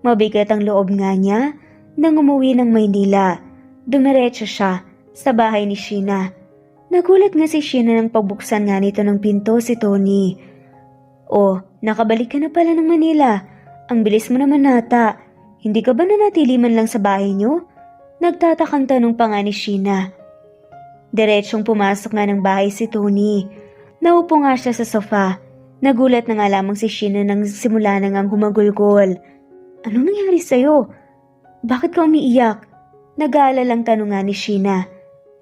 Mabigat ang loob nga niya nang umuwi ng Maynila. Dumiretso siya sa bahay ni Sheena. Nagulat nga si Sheena nang pagbuksan nga nito ng pinto si Tony. Oh, nakabalik ka na pala ng Manila. Ang bilis mo naman nata. Hindi ka ba nanatili man lang sa bahay niyo? Nagtatakang tanong pa nga ni Sheena. Diretsyong pumasok nga ng bahay si Tony. Naupo nga siya sa sofa. Nagulat na nga lamang si Sheena nang simula na ngang humagulgol. Anong nangyari sa'yo? Bakit ka umiiyak? Nag-aalalang tanong nga ni Sheena.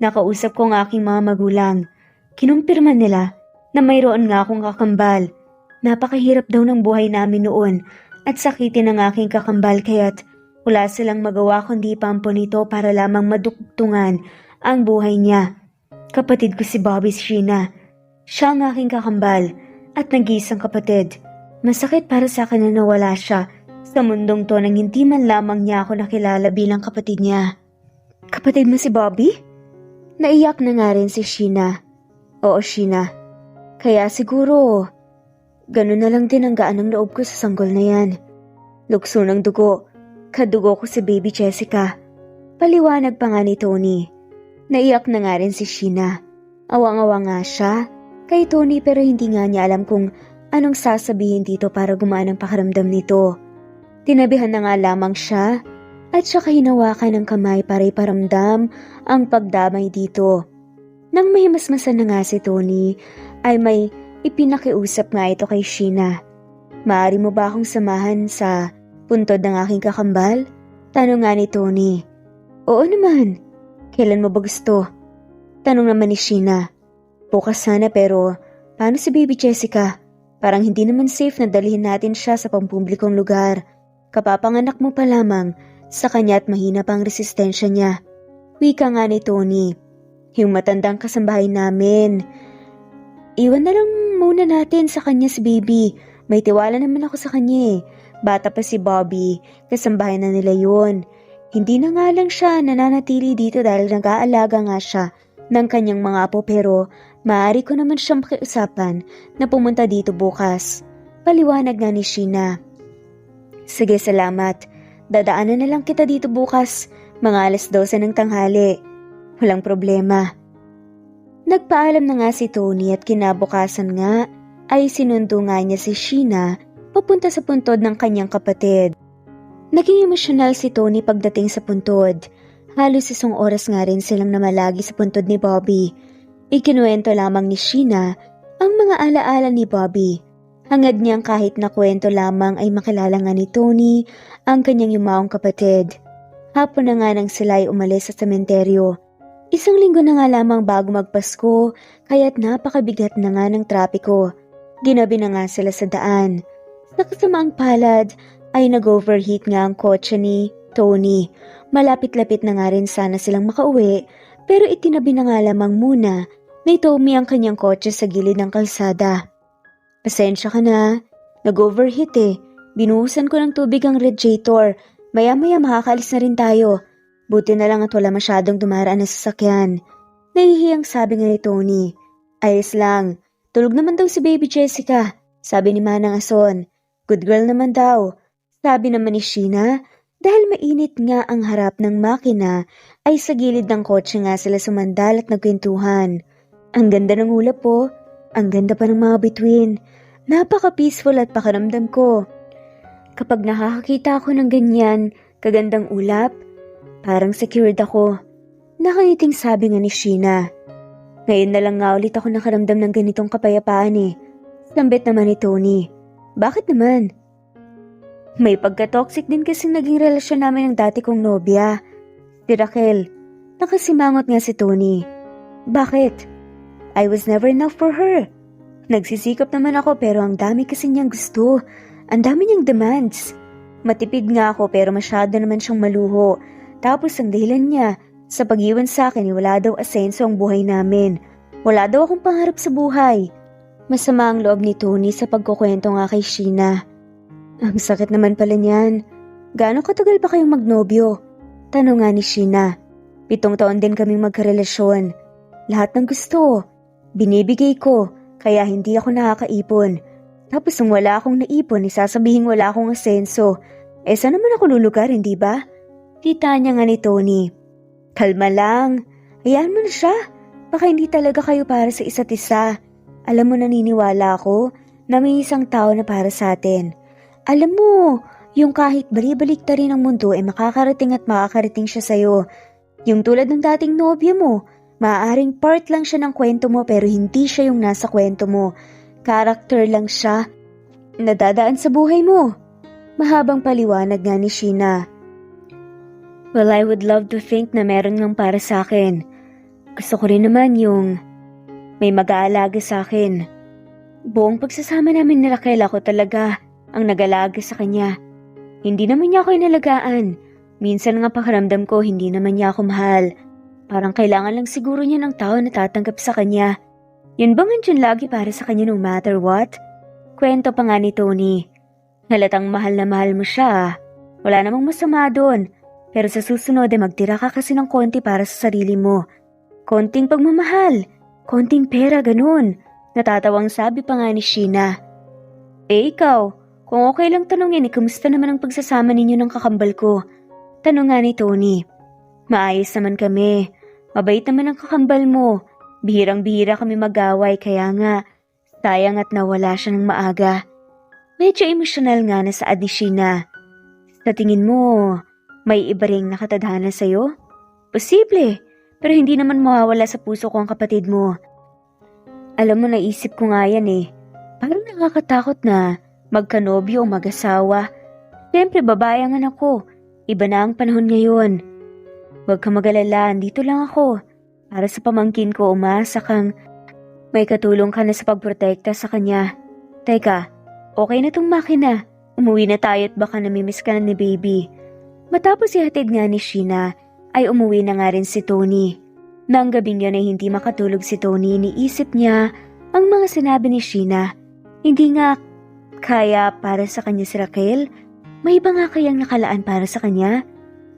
Nakausap ko ang aking mga magulang. Kinumpirma nila na mayroon nga akong kakambal. Napakahirap daw ng buhay namin noon at sakitin ang aking kakambal kaya't wala silang magawa kundi pampon ito para lamang maduktungan ang buhay niya. Kapatid ko si Bobby, Sheena. Siya ang aking kakambal at nag-iisang kapatid. Masakit para sa akin na nawala siya sa mundong to nang hindi man lamang niya ako nakilala bilang kapatid niya. Kapatid mo si Bobby? Naiyak na nga rin si Sheena. Oo, Sheena. Kaya siguro, ganun na lang din ang gaan ng loob ko sa sanggol na yan. Lukso ng dugo. Kadugo ko si baby Jessica. Paliwanag pa nga ni Tony. Naiyak na nga rin si Sheena. Awang-awa nga siya kay Tony pero hindi nga niya alam kung anong sasabihin dito para gumaan ang pakiramdam nito. Tinabihan na nga lamang siya at saka hinawakan ng kamay para iparamdam ang pagdamay dito. Nang mahimasmasan na nga si Tony, ay may ipinakiusap nga ito kay Sheena. Maaari mo ba akong samahan sa Puntod ng aking kakambal? Tanong nga ni Tony. Oo naman. Kailan mo ba gusto? Tanong naman ni Sheena. Bukas sana pero paano si baby Jessica? Parang hindi naman safe na dalhin natin siya sa pampublikong lugar. Kapapanganak mo pa lamang, sa kanya at mahina pang resistensya niya. Wika nga ni Tony. Yung matandang kasambahay namin. Iwan na lang muna natin sa kanya si baby. May tiwala naman ako sa kanya eh. Bata pa si Bobby, kasambahay na nila yun. Hindi na nga lang siya nananatili dito dahil nag-aalaga nga siya ng kanyang mga apo pero maaari ko naman siyang pakiusapan na pumunta dito bukas. Paliwanag nga ni Sheena. Sige, salamat. Dadaanan na lang kita dito bukas, mga 12:00 ng tanghali. Walang problema. Nagpaalam na nga si Tony at kinabukasan nga ay sinundo nga niya si Sheena papunta sa puntod ng kanyang kapatid. Naging emosyonal si Tony pagdating sa puntod. Halos 1 oras nga rin silang namalagi sa puntod ni Bobby. Ikinuwento lamang ni Sheena ang mga alaala ni Bobby. Hangad niyang kahit na kwento lamang ay makilala nga ni Tony ang kanyang yumaong kapatid. Hapon na nga nang sila ay umalis sa sementeryo. 1 linggo na nga lamang bago magpasko kaya't napakabigat na nga ng trapiko. Ginabi na nga sila sa daan. Sa kasamaang palad ay nag-overheat nga ang kotse ni Tony. Malapit-lapit na nga rin sana silang makauwi pero itinabi na nga lamang muna ni Tommy ang kanyang kotse sa gilid ng kalsada. Pasensya ka na, nag-overheat eh. Binuhusan ko ng tubig ang radiator. Maya-maya makakaalis na rin tayo. Buti na lang at wala masyadong dumaraan na sasakyan. Nahihiyang sabi nga ni Tony. Ayos lang, tulog naman daw si baby Jessica, sabi ni Manang Ason. Good girl naman daw. Sabi naman ni Sheena, dahil mainit nga ang harap ng makina, ay sa gilid ng kotse nga sila sumandal at nagkwentuhan. Ang ganda ng ulap po, ang ganda pa ng mga bituin. Napaka-peaceful at pakiramdam ko. Kapag nakakakita ako ng ganyan, kagandang ulap, parang secured ako. Nakangiting sabi nga ni Sheena. Ngayon na lang nga ulit ako nakaramdam ng ganitong kapayapaan eh. Sambit naman ni Tony. Bakit naman? May pagka-toxic din kasi naging relasyon namin ng dati kong nobya. Si Raquel. Nakasimangot nga si Tony. Bakit? I was never enough for her. Nagsisikap naman ako pero ang dami kasi niyang gusto. Ang dami niyang demands. Matipid nga ako pero masyado naman siyang maluho. Tapos ang dahilan niya, sa pag-iwan sa akin wala daw asenso ang buhay namin. Wala daw akong pangarap sa buhay. Masama ang loob ni Tony sa pagkukwento nga kay Sheena. Ang sakit naman pala niyan. Gaano katagal ba kayong magnobyo? Tanong nga ni Sheena. 7 taon din kaming magkarelasyon. Lahat ng gusto, binibigay ko, kaya hindi ako nakakaipon. Tapos nung wala akong naipon, isasabihin wala akong asenso. Saan naman ako lulugar, hindi ba? Kita niya nga ni Tony. Kalma lang. Hayaan mo na siya. Baka hindi talaga kayo para sa isa't isa. Alam mo, naniniwala ako na may isang tao na para sa atin. Alam mo, yung kahit bali-balik ta rin ang mundo ay makakarating at makakarating siya sa'yo. Yung tulad ng dating nobya mo, maaaring part lang siya ng kwento mo pero hindi siya yung nasa kwento mo. Character lang siya. Nadadaan sa buhay mo. Mahabang paliwanag nga ni Sheena. Well, I would love to think na meron ngang para sa akin. Gusto ko rin naman yung may mag-aalaga sa akin. Buong pagsasama namin ni Raquel ako talaga ang nag-alaga sa kanya. Hindi naman niya ako inalagaan. Minsan nga pakiramdam ko hindi naman niya ako mahal. Parang kailangan lang siguro niya ng tao na tatanggap sa kanya. Yun bang andyan lagi para sa kanya no matter what? Kwento pa nga ni Tony. Halatang mahal na mahal mo siya. Wala namang masama doon. Pero sa susunod ay magtira ka kasi ng konti para sa sarili mo. Konting pagmamahal. Konting pera, ganun. Natatawang sabi pa nga ni Sheena. Ikaw, kung okay lang tanungin kumusta naman ang pagsasama ninyo ng kakambal ko? Tanong nga ni Tony. Maayos naman kami. Mabait naman ang kakambal mo. Bihirang-bihira kami mag-away kaya nga sayang at nawala siya ng maaga. Medyo emosyonal nga na saad ni Sheena. Sa tingin mo, may iba ring nakatadhana sa'yo? Posible, pero hindi naman mawawala sa puso ko ang kapatid mo. Alam mo, naisip ko nga yan eh. Parang nakakatakot na magkanobyo o mag-asawa. Siyempre, babae ang anak ko. Iba na ang panahon ngayon. Huwag ka mag-alala, dito lang ako. Para sa pamangkin ko, umasa kang may katulong ka na sa pagprotekta sa kanya. Teka, okay na tong makina. Umuwi na tayo at baka namimiss ka na ni baby. Matapos ihatid nga ni Sheena, ay umuwi na nga rin si Tony. Nang gabing yun ay hindi makatulog si Tony, iniisip niya ang mga sinabi ni Sheena. Hindi nga kaya para sa kanya si Raquel? May iba nga kayang nakalaan para sa kanya?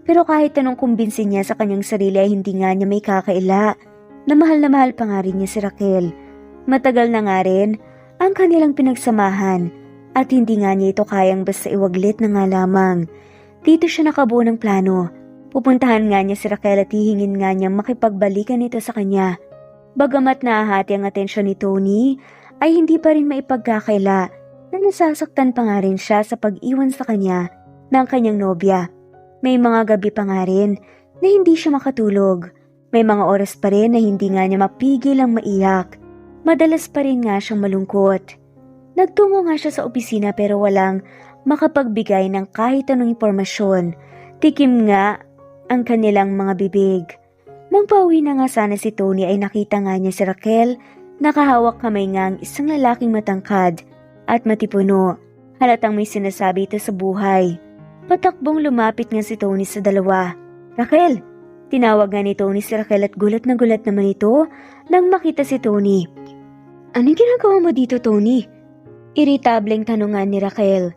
Pero kahit anong kumbinsin niya sa kanyang sarili ay hindi nga niya may kakaila. Na mahal pa nga rin niya si Raquel. Matagal na nga rin ang kanilang pinagsamahan at hindi nga niya ito kayang basta iwaglit na nga lamang. Dito siya nakabuo ng plano. Pupuntahan nga niya si Raquel at hihingin nga niyang makipagbalikan ito sa kanya. Bagamat nahahati ang atensyon ni Tony, ay hindi pa rin maipagkakaila na nasasaktan pa nga rin siya sa pag-iwan sa kanya ng kanyang nobya. May mga gabi pa nga rin na hindi siya makatulog. May mga oras pa rin na hindi nga niya mapigil ang maiyak. Madalas pa rin nga siyang malungkot. Nagtungo nga siya sa opisina pero walang makapagbigay ng kahit anong impormasyon. Tikim nga ang kanilang mga bibig. Nang pauwi na nga sana si Tony ay nakita nga niya si Raquel, nakahawak kamay nga ang isang lalaking matangkad at matipuno. Halatang may sinasabi ito sa buhay. Patakbong lumapit nga si Tony sa dalawa. Raquel! Tinawag nga ni Tony si Raquel at gulat na gulat naman ito nang makita si Tony. Anong ginagawa mo dito, Tony? Iritableng tanungan ni Raquel.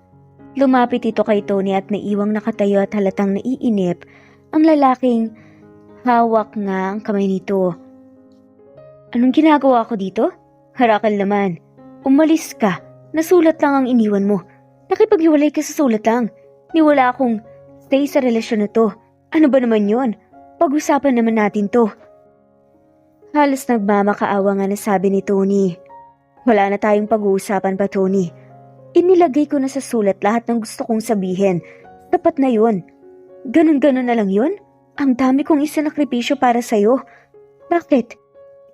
Lumapit ito kay Tony at naiwang nakatayo at halatang naiinip ang lalaking hawak nga ang kamay nito. Anong ginagawa ko dito? Raquel naman. Umalis ka. Nasulat lang ang iniwan mo. Nakipaghiwalay ka sa sulat lang. Niwala akong stay sa relasyon na to. Ano ba naman yon? Pag-usapan naman natin to. Halos nagmamakaawa nga na sabi ni Tony. Wala na tayong pag-uusapan pa, Tony. Inilagay ko na sa sulat lahat ng gusto kong sabihin. Tapat na yun. Ganun-ganun na lang yun? Ang dami kong isinakripisyo para sa'yo. Bakit?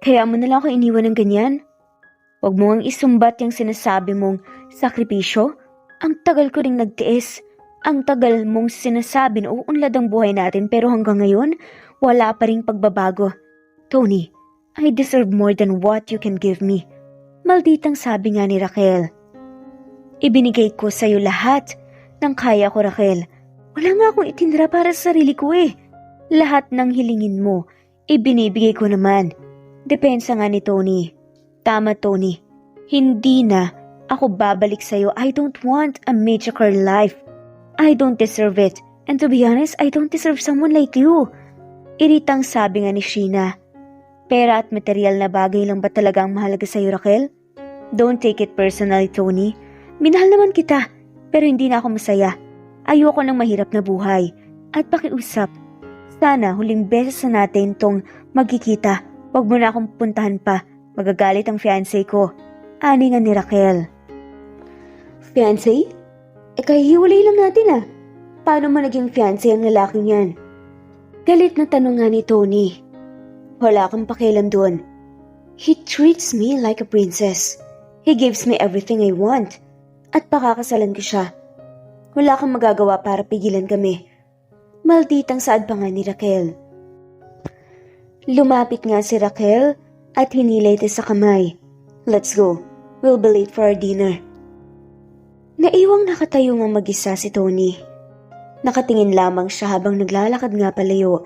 Kaya mo na lang ako iniwan ng ganyan? Huwag mo ang isumbat yung sinasabi mong sakripisyo. Ang tagal ko ring nagtiis. Ang tagal mong sinasabi na uunlad ang buhay natin pero hanggang ngayon, wala pa ring pagbabago. Tony, I deserve more than what you can give me. Malditang sabi nga ni Raquel. Ibinigay ko sa'yo lahat ng kaya ko, Raquel. Wala nga akong itinira para sa sarili ko eh. Lahat ng hilingin mo, ibinibigay ko naman. Depensa nga ni Tony. Tama, Tony. Hindi na ako babalik sa'yo. I don't want a mediocre life. I don't deserve it. And to be honest, I don't deserve someone like you. Iritang sabi nga ni Sheena. Pera at material na bagay lang ba talaga ang mahalaga sa'yo, Raquel? Don't take it personally, Tony. Minahal naman kita, pero hindi na ako masaya. Ayoko ng mahirap na buhay. At pakiusap, sana huling beses na natin tong magkikita. Huwag mo na akong puntahan pa. Magagalit ang fiancé ko. Ani nga ni Raquel. Fiancé? Kahihiwalay lang natin ah. Paano mo naging fiancé ang lalaking yan? Galit na tanong nga ni Tony. Wala akong pakialam doon. He treats me like a princess. He gives me everything I want. At pakakasalan ko siya. Wala kang magagawa para pigilan kami. Malditang saad pa nga ni Raquel. Lumapit nga si Raquel at hinilay ito sa kamay. Let's go. We'll be late for our dinner. Naiwang nakatayo nga mag-isa si Tony. Nakatingin lamang siya habang naglalakad nga palayo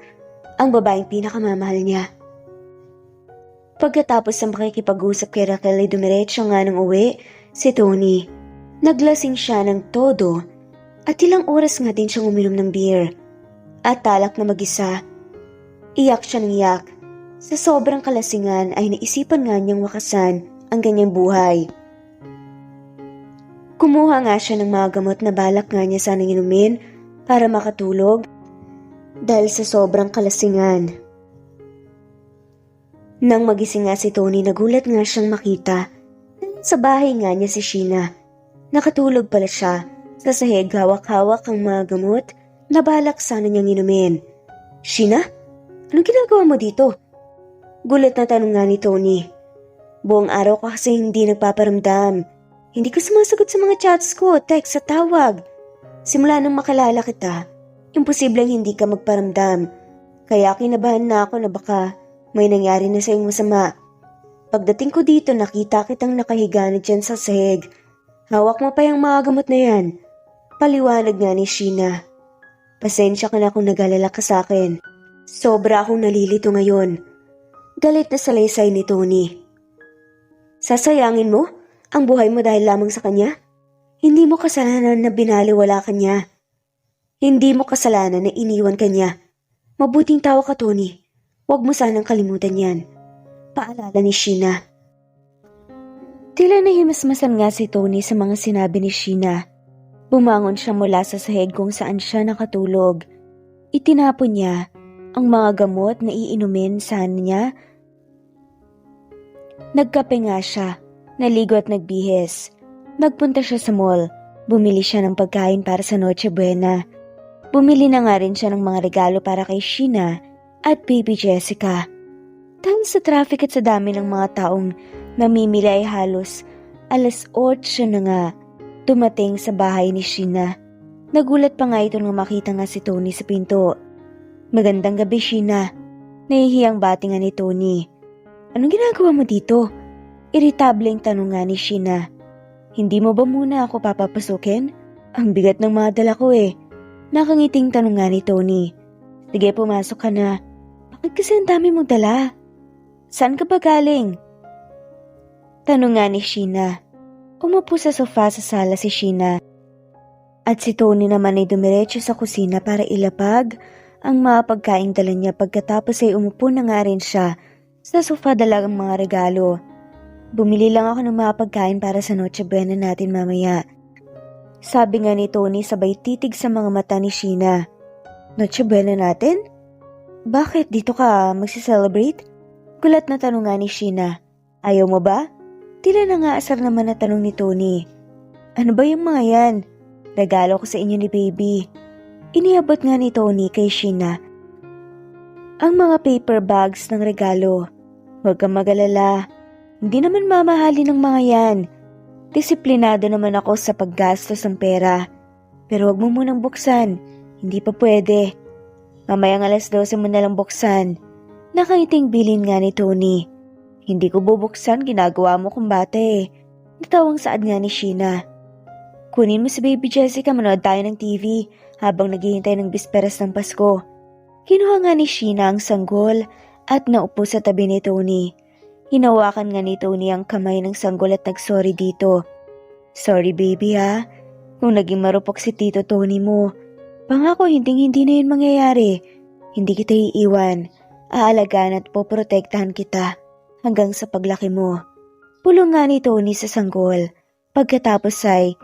ang babaeng pinakamamahal niya. Pagkatapos ng makikipag-usap kay Raquel ay dumiretso nga ng uwi si Tony. Naglasing siya ng todo at ilang oras nga din siyang uminom ng beer. At talak na mag-isa. Iyak siya ng iyak. Sa sobrang kalasingan ay naisipan nga niyang wakasan ang ganyang buhay. Kumuha nga siya ng mga gamot na balak nga niya sanang inumin para makatulog dahil sa sobrang kalasingan. Nang magising nga si Tony, nagulat nga siyang makita na sa bahay nga niya si Sheena. Nakatulog pala siya sa sahig, hawak-hawak ang mga gamot na balak sana niyang inumin. Sheena? Anong ginagawa mo dito? Gulat na tanong nga ni Tony. Buong araw ko kasi hindi nagpaparamdam. Hindi ka sumasagot sa mga chats ko, text at tawag. Simula nang makilala kita, imposibleng hindi ka magparamdam. Kaya kinabahan na ako na baka may nangyari na sa iyong masama. Pagdating ko dito, nakita kitang nakahiga na dyan sa sahig. Hawak mo pa yung mga gamot na yan. Paliwanag nga ni Sheena. Pasensya ka na kung nag-alala ka sa akin. Sobra akong nalilito ngayon. Galit na salaysay ni Tony. Sasayangin mo ang buhay mo dahil lamang sa kanya? Hindi mo kasalanan na binaliwala ka niya. Hindi mo kasalanan na iniwan ka niya. Mabuting tao ka, Tony. Huwag mo sanang kalimutan yan. Paalala ni Sheena. Tila nahimasmasan nga si Tony sa mga sinabi ni Sheena. Bumangon siya mula sa sahig kung saan siya nakatulog. Itinapon niya ang mga gamot na iinumin sana niya. Nagkape nga siya, naligo at nagbihis. Nagpunta siya sa mall. Bumili siya ng pagkain para sa Noche Buena. Bumili na nga rin siya ng mga regalo para kay Sheena at baby Jessica. Dahil sa traffic at sa dami ng mga taong namimili ay halos 8:00 na nga dumating sa bahay ni Sheena. Nagulat pa nga ito nang makita nga si Tony sa pinto. Magandang gabi, Sheena. Nahihiyang bati nga ni Tony. Anong ginagawa mo dito? Iritableng tanong nga ni Sheena. Hindi mo ba muna ako papapasukin? Ang bigat ng mga dala ko eh. Nakangiting tanong nga ni Tony. Sige, pumasok ka na. Bakit kasi ang dami mong dala? Saan ka ba galing? Tanong nga ni Sheena. Umupo sa sofa sa sala si Sheena. At si Tony naman ay dumiretso sa kusina para ilapag ang mga pagkain dala niya pagkatapos ay umupo na nga rin siya sa sofa dala ang mga regalo. Bumili lang ako ng mga pagkain para sa Noche Buena natin mamaya. Sabi nga ni Tony sabay titig sa mga mata ni Sheena. Noche Buena natin? Bakit dito ka magsi-celebrate? Gulat na tanong nga ni Sheena. Ayaw mo ba? Tila na nga asar naman na tanong ni Tony. Ano ba yung mga yan? Regalo ko sa inyo ni baby. Iniabot nga ni Tony kay Sheena ang mga paper bags ng regalo. Huwag kang mag-alala. Hindi naman mamahalin ng mga yan. Disiplinado naman ako sa paggastos ng pera. Pero huwag mo munang buksan. Hindi pa pwede. Mamayang 12:00 mo nalang buksan. Nakaiting bilin nga ni Tony. Hindi ko bubuksan, ginagawa mo kung bata eh. Natawang saad nga ni Sheena. Kunin mo si baby Jessica, manood tayo ng TV habang naghihintay ng bisperas ng Pasko. Kinuha nga ni Sheena ang sanggol at naupo sa tabi ni Tony. Hinawakan nga ni Tony ang kamay ng sanggol at nagsorry dito. Sorry baby ha, kung naging marupok si Tito Tony mo. Pangako hindi na yun mangyayari. Hindi kita iiwan. Aalagaan at poprotektahan kita hanggang sa paglaki mo. Pulong nga ni Tony sa sanggol. Pagkatapos ay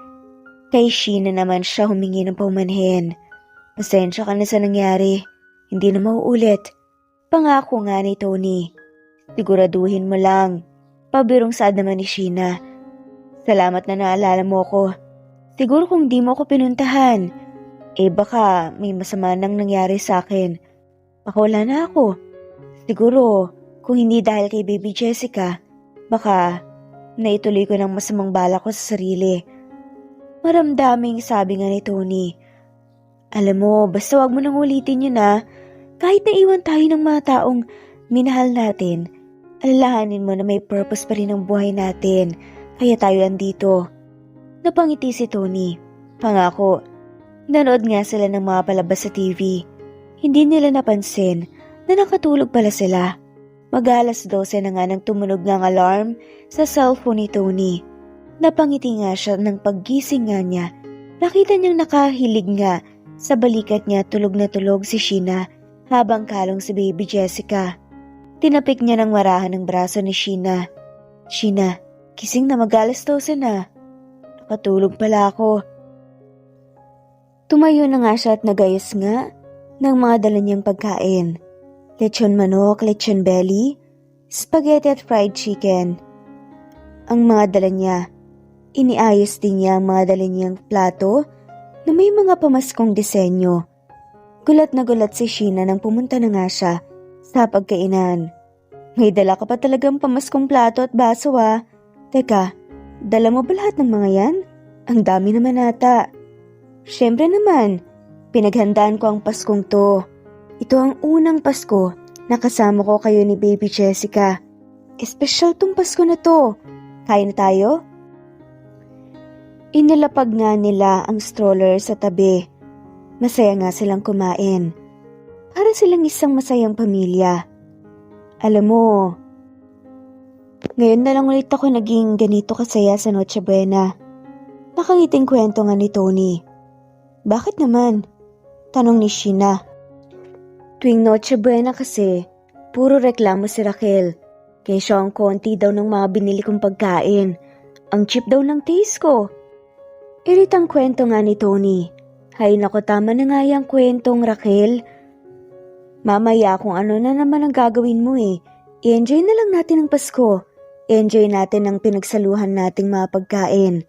kay Sheena naman siya humingi ng paumanhin. Pasensya ka na sa nangyari. Hindi na mauulit. Pangako nga ni Tony. Siguraduhin mo lang. Pabirong saad naman ni Sheena. Salamat na naalala mo ko. Siguro kung di mo ako pinuntahan, baka may masama nang nangyari sa akin. Baka wala na ako. Siguro kung hindi dahil kay baby Jessica, baka naituloy ko ng masamang bala ko sa sarili. Maramdaming sabi nga ni Tony. Alam mo, basta wag mo nang ulitin yun ha. Kahit naiwan tayo ng mga taong minahal natin, alalahanin mo na may purpose pa rin ang buhay natin, kaya tayo andito. Napangiti si Tony. Pangako, nanood nga sila ng mga palabas sa TV. Hindi nila napansin na nakatulog pala sila. Mag-12 na nga nang tumunog ng alarm sa cellphone ni Tony. Napangiti nga siya ng paggising nga niya. Nakita niyang nakahilig nga sa balikat niya tulog na tulog si Sheena habang kalong si baby Jessica. Tinapik niya ng marahan ng braso ni Sheena. Sheena, kising na mag-12 na. Nakatulog pala ako. Tumayo na nga siya at nagayos nga ng mga dala niyang pagkain. Lechon manok, lechon belly, spaghetti at fried chicken. Ang mga dala niya. Iniayos din niya ang mga dala niyang plato na may mga pamaskong disenyo. Gulat na gulat si Sheena nang pumunta na nga siya sa pagkainan. May dala ka pa talagang pamaskong plato at baso Teka, dala mo ba lahat ng mga yan? Ang dami naman ata. Siyempre naman, pinaghandaan ko ang Paskong to. Ito ang unang Pasko na kasama ko kayo ni Baby Jessica. Espesyal tong Pasko na to. Kain na tayo? Inilapag nga nila ang stroller sa tabi. Masaya nga silang kumain. Para silang isang masayang pamilya. Alam mo, ngayon na lang ulit ako naging ganito kasaya sa Noche Buena. Nakangiting kwento nga ni Tony. Bakit naman? Tanong ni Sheena. Tuwing Noche Buena kasi, puro reklamo si Raquel. Kaya siya ang konti daw ng mga binili kong pagkain. Ang cheap daw ng taste ko. Iritang kwento nga ni Tony. Hay nako, tama na nga yung kwentong Raquel. Mamaya kung ano na naman ang gagawin mo I-enjoy na lang natin ang Pasko. Enjoy natin ang pinagsaluhan nating mga pagkain.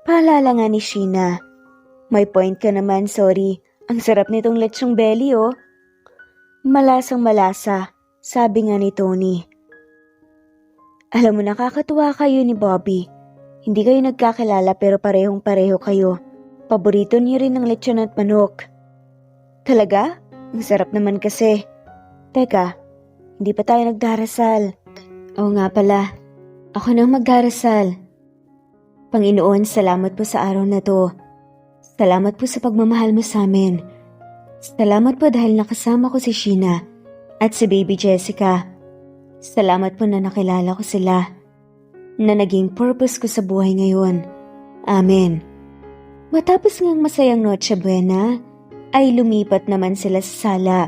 Paalala nga ni Sheena. May point ka naman, sorry. Ang sarap nitong lechong belly Malasang malasa, sabi nga ni Tony. Alam mo, nakakatuwa kayo ni Bobby. Hindi kayo nagkakilala pero parehong-pareho kayo. Paborito niyo rin ng lechon at manok. Talaga? Ang sarap naman kasi. Teka, hindi pa tayo nagdarasal. Oo nga pala, ako nang magdarasal. Panginoon, salamat po sa araw na to. Salamat po sa pagmamahal mo sa amin. Salamat po dahil nakasama ko si Sheena at si Baby Jessica. Salamat po na nakilala ko sila. Na naging purpose ko sa buhay ngayon. Amen. Matapos ngang masayang Noche Buena, ay lumipat naman sila sa sala.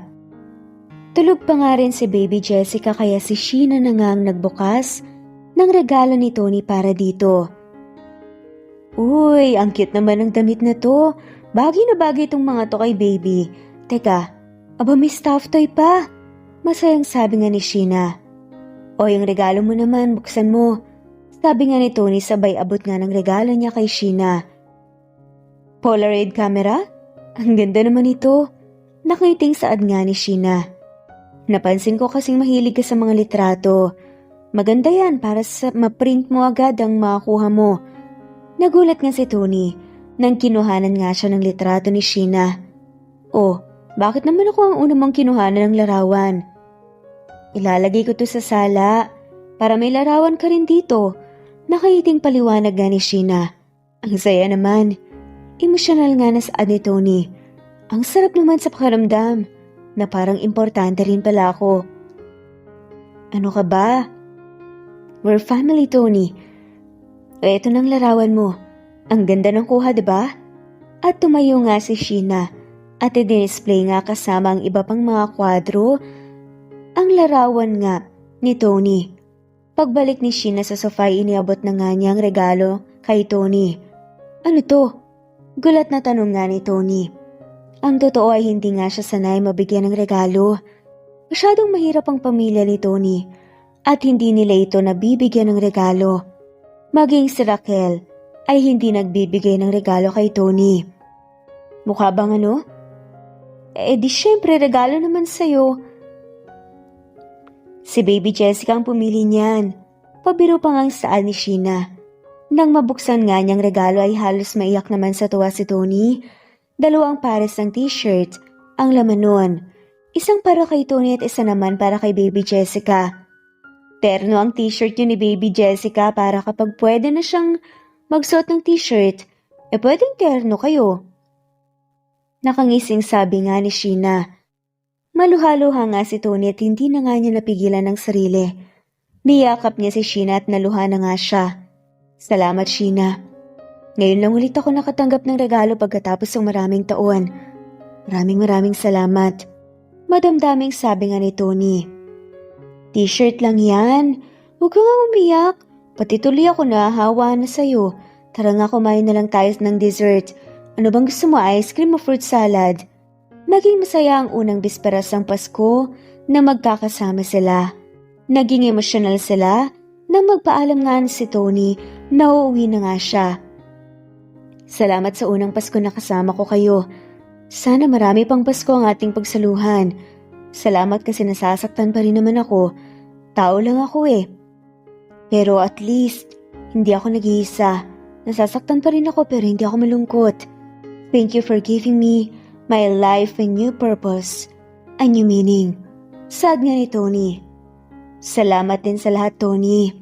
Tulog pa nga rin si Baby Jessica kaya si Sheena na nga ang nagbukas ng regalo ni Tony para dito. Uy, ang cute naman ng damit na to. Bagay na bagay itong mga to kay Baby. Teka, aba may stuffed toy pa. Masayang sabi nga ni Sheena. O yung regalo mo naman, buksan mo. Sabi nga ni Tony sabay abot nga ng regalo niya kay Sheena. Polaroid camera? Ang ganda naman ito. Nakiting saad nga ni Sheena. Napansin ko kasing mahilig ka sa mga litrato. Maganda yan para sa ma-print mo agad ang makakuha mo. Nagulat nga si Tony nang kinuhanan nga siya ng litrato ni Sheena. Oh, bakit naman ako ang una mong kinuhanan ng larawan? Ilalagay ko to sa sala para may larawan ka rin dito. Nakaiting paliwanag nga ni Sheena. Ang saya naman. Emosyonal nga na saad ni Tony. Ang sarap naman sa pakiramdam na parang importante rin pala ako. Ano ka ba? We're family, Tony. Ito nang larawan mo. Ang ganda ng kuha, diba? At tumayo nga si Sheena at i-display nga kasama ang iba pang mga kwadro ang larawan nga ni Tony. Pagbalik ni Sheena sa sofa, iniabot na nga niya ang regalo kay Tony. Ano to? Gulat na tanong nga ni Tony. Ang totoo ay hindi nga siya sanay mabigyan ng regalo. Masyadong mahirap ang pamilya ni Tony at hindi nila ito nabibigyan ng regalo. Maging si Raquel ay hindi nagbibigay ng regalo kay Tony. Mukha bang ano? Di syempre regalo naman sa'yo. Si Baby Jessica ang pumili niyan. Pabiro pa ngang saad ni Sheena. Nang mabuksan nga niyang regalo ay halos maiyak naman sa tuwa si Tony. 2 pares ng t-shirt ang laman nun. Isang para kay Tony at isa naman para kay Baby Jessica. Terno ang t-shirt yun ni Baby Jessica para kapag pwede na siyang magsuot ng t-shirt, pwedeng terno kayo. Nakangising sabi nga ni Sheena. Maluha-luha nga si Tony at hindi na nga niya napigilan ng sarili. Niyakap niya si Sheena at naluha na nga siya. Salamat, Sheena. Ngayon lang ulit ako nakatanggap ng regalo pagkatapos ng maraming taon. Maraming salamat. Madamdaming sabi nga ni Tony. T-shirt lang yan. Huwag ka nga umiyak. Pati tuloy ako nahahawa na sa'yo. Tara nga kumain na lang tayo ng dessert. Ano bang gusto mo, ice cream o fruit salad? Naging masaya ang unang bisperas ng Pasko na magkakasama sila. Naging emosyonal sila nang magpaalam nga si Tony na uuwi na nga siya. Salamat sa unang Pasko na kasama ko kayo. Sana marami pang Pasko ang ating pagsaluhan. Salamat kasi nasasaktan pa rin naman ako. Tao lang ako Pero at least, hindi ako nag-iisa. Nasasaktan pa rin ako pero hindi ako malungkot. Thank you for giving me my life a new purpose, a new meaning. Sad nga ni Tony. Salamat din sa lahat, Tony.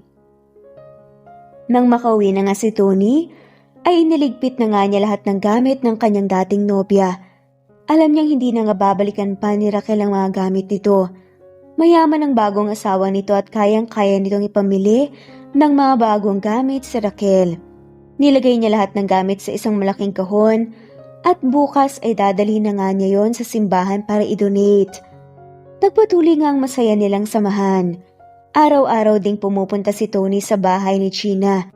Nang makauwi na nga si Tony, ay iniligpit na nga niya lahat ng gamit ng kanyang dating nobya. Alam niyang hindi na nga babalikan pa ni Raquel ang mga gamit nito. Mayaman ang bagong asawa nito at kayang-kaya nitong ipamili ng mga bagong gamit si Raquel. Nilagay niya lahat ng gamit sa isang malaking kahon at bukas ay dadalhin na nga niya yon sa simbahan para i-donate. Nagpatuloy nga ang masaya nilang samahan. Araw-araw ding pumupunta si Tony sa bahay ni Sheena.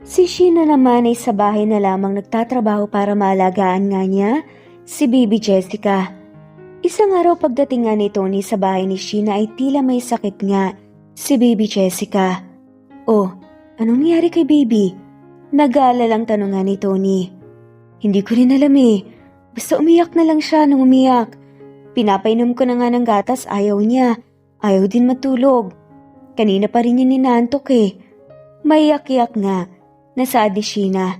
Si Sheena naman ay sa bahay na lamang nagtatrabaho para maalagaan nga niya si baby Jessica. Isang araw pagdating nga ni Tony sa bahay ni Sheena ay tila may sakit nga si baby Jessica. Oh, anong nangyari kay baby? Nag-aalalang tanong nga ni Tony. Hindi ko rin alam eh. Basta umiyak na lang siya nung umiyak. Pinapainom ko na nga ng gatas, ayaw niya. Ayaw din matulog. Kanina pa rin niya ninantok eh. Maiyak-iyak nga. Nasaad ni Sheena.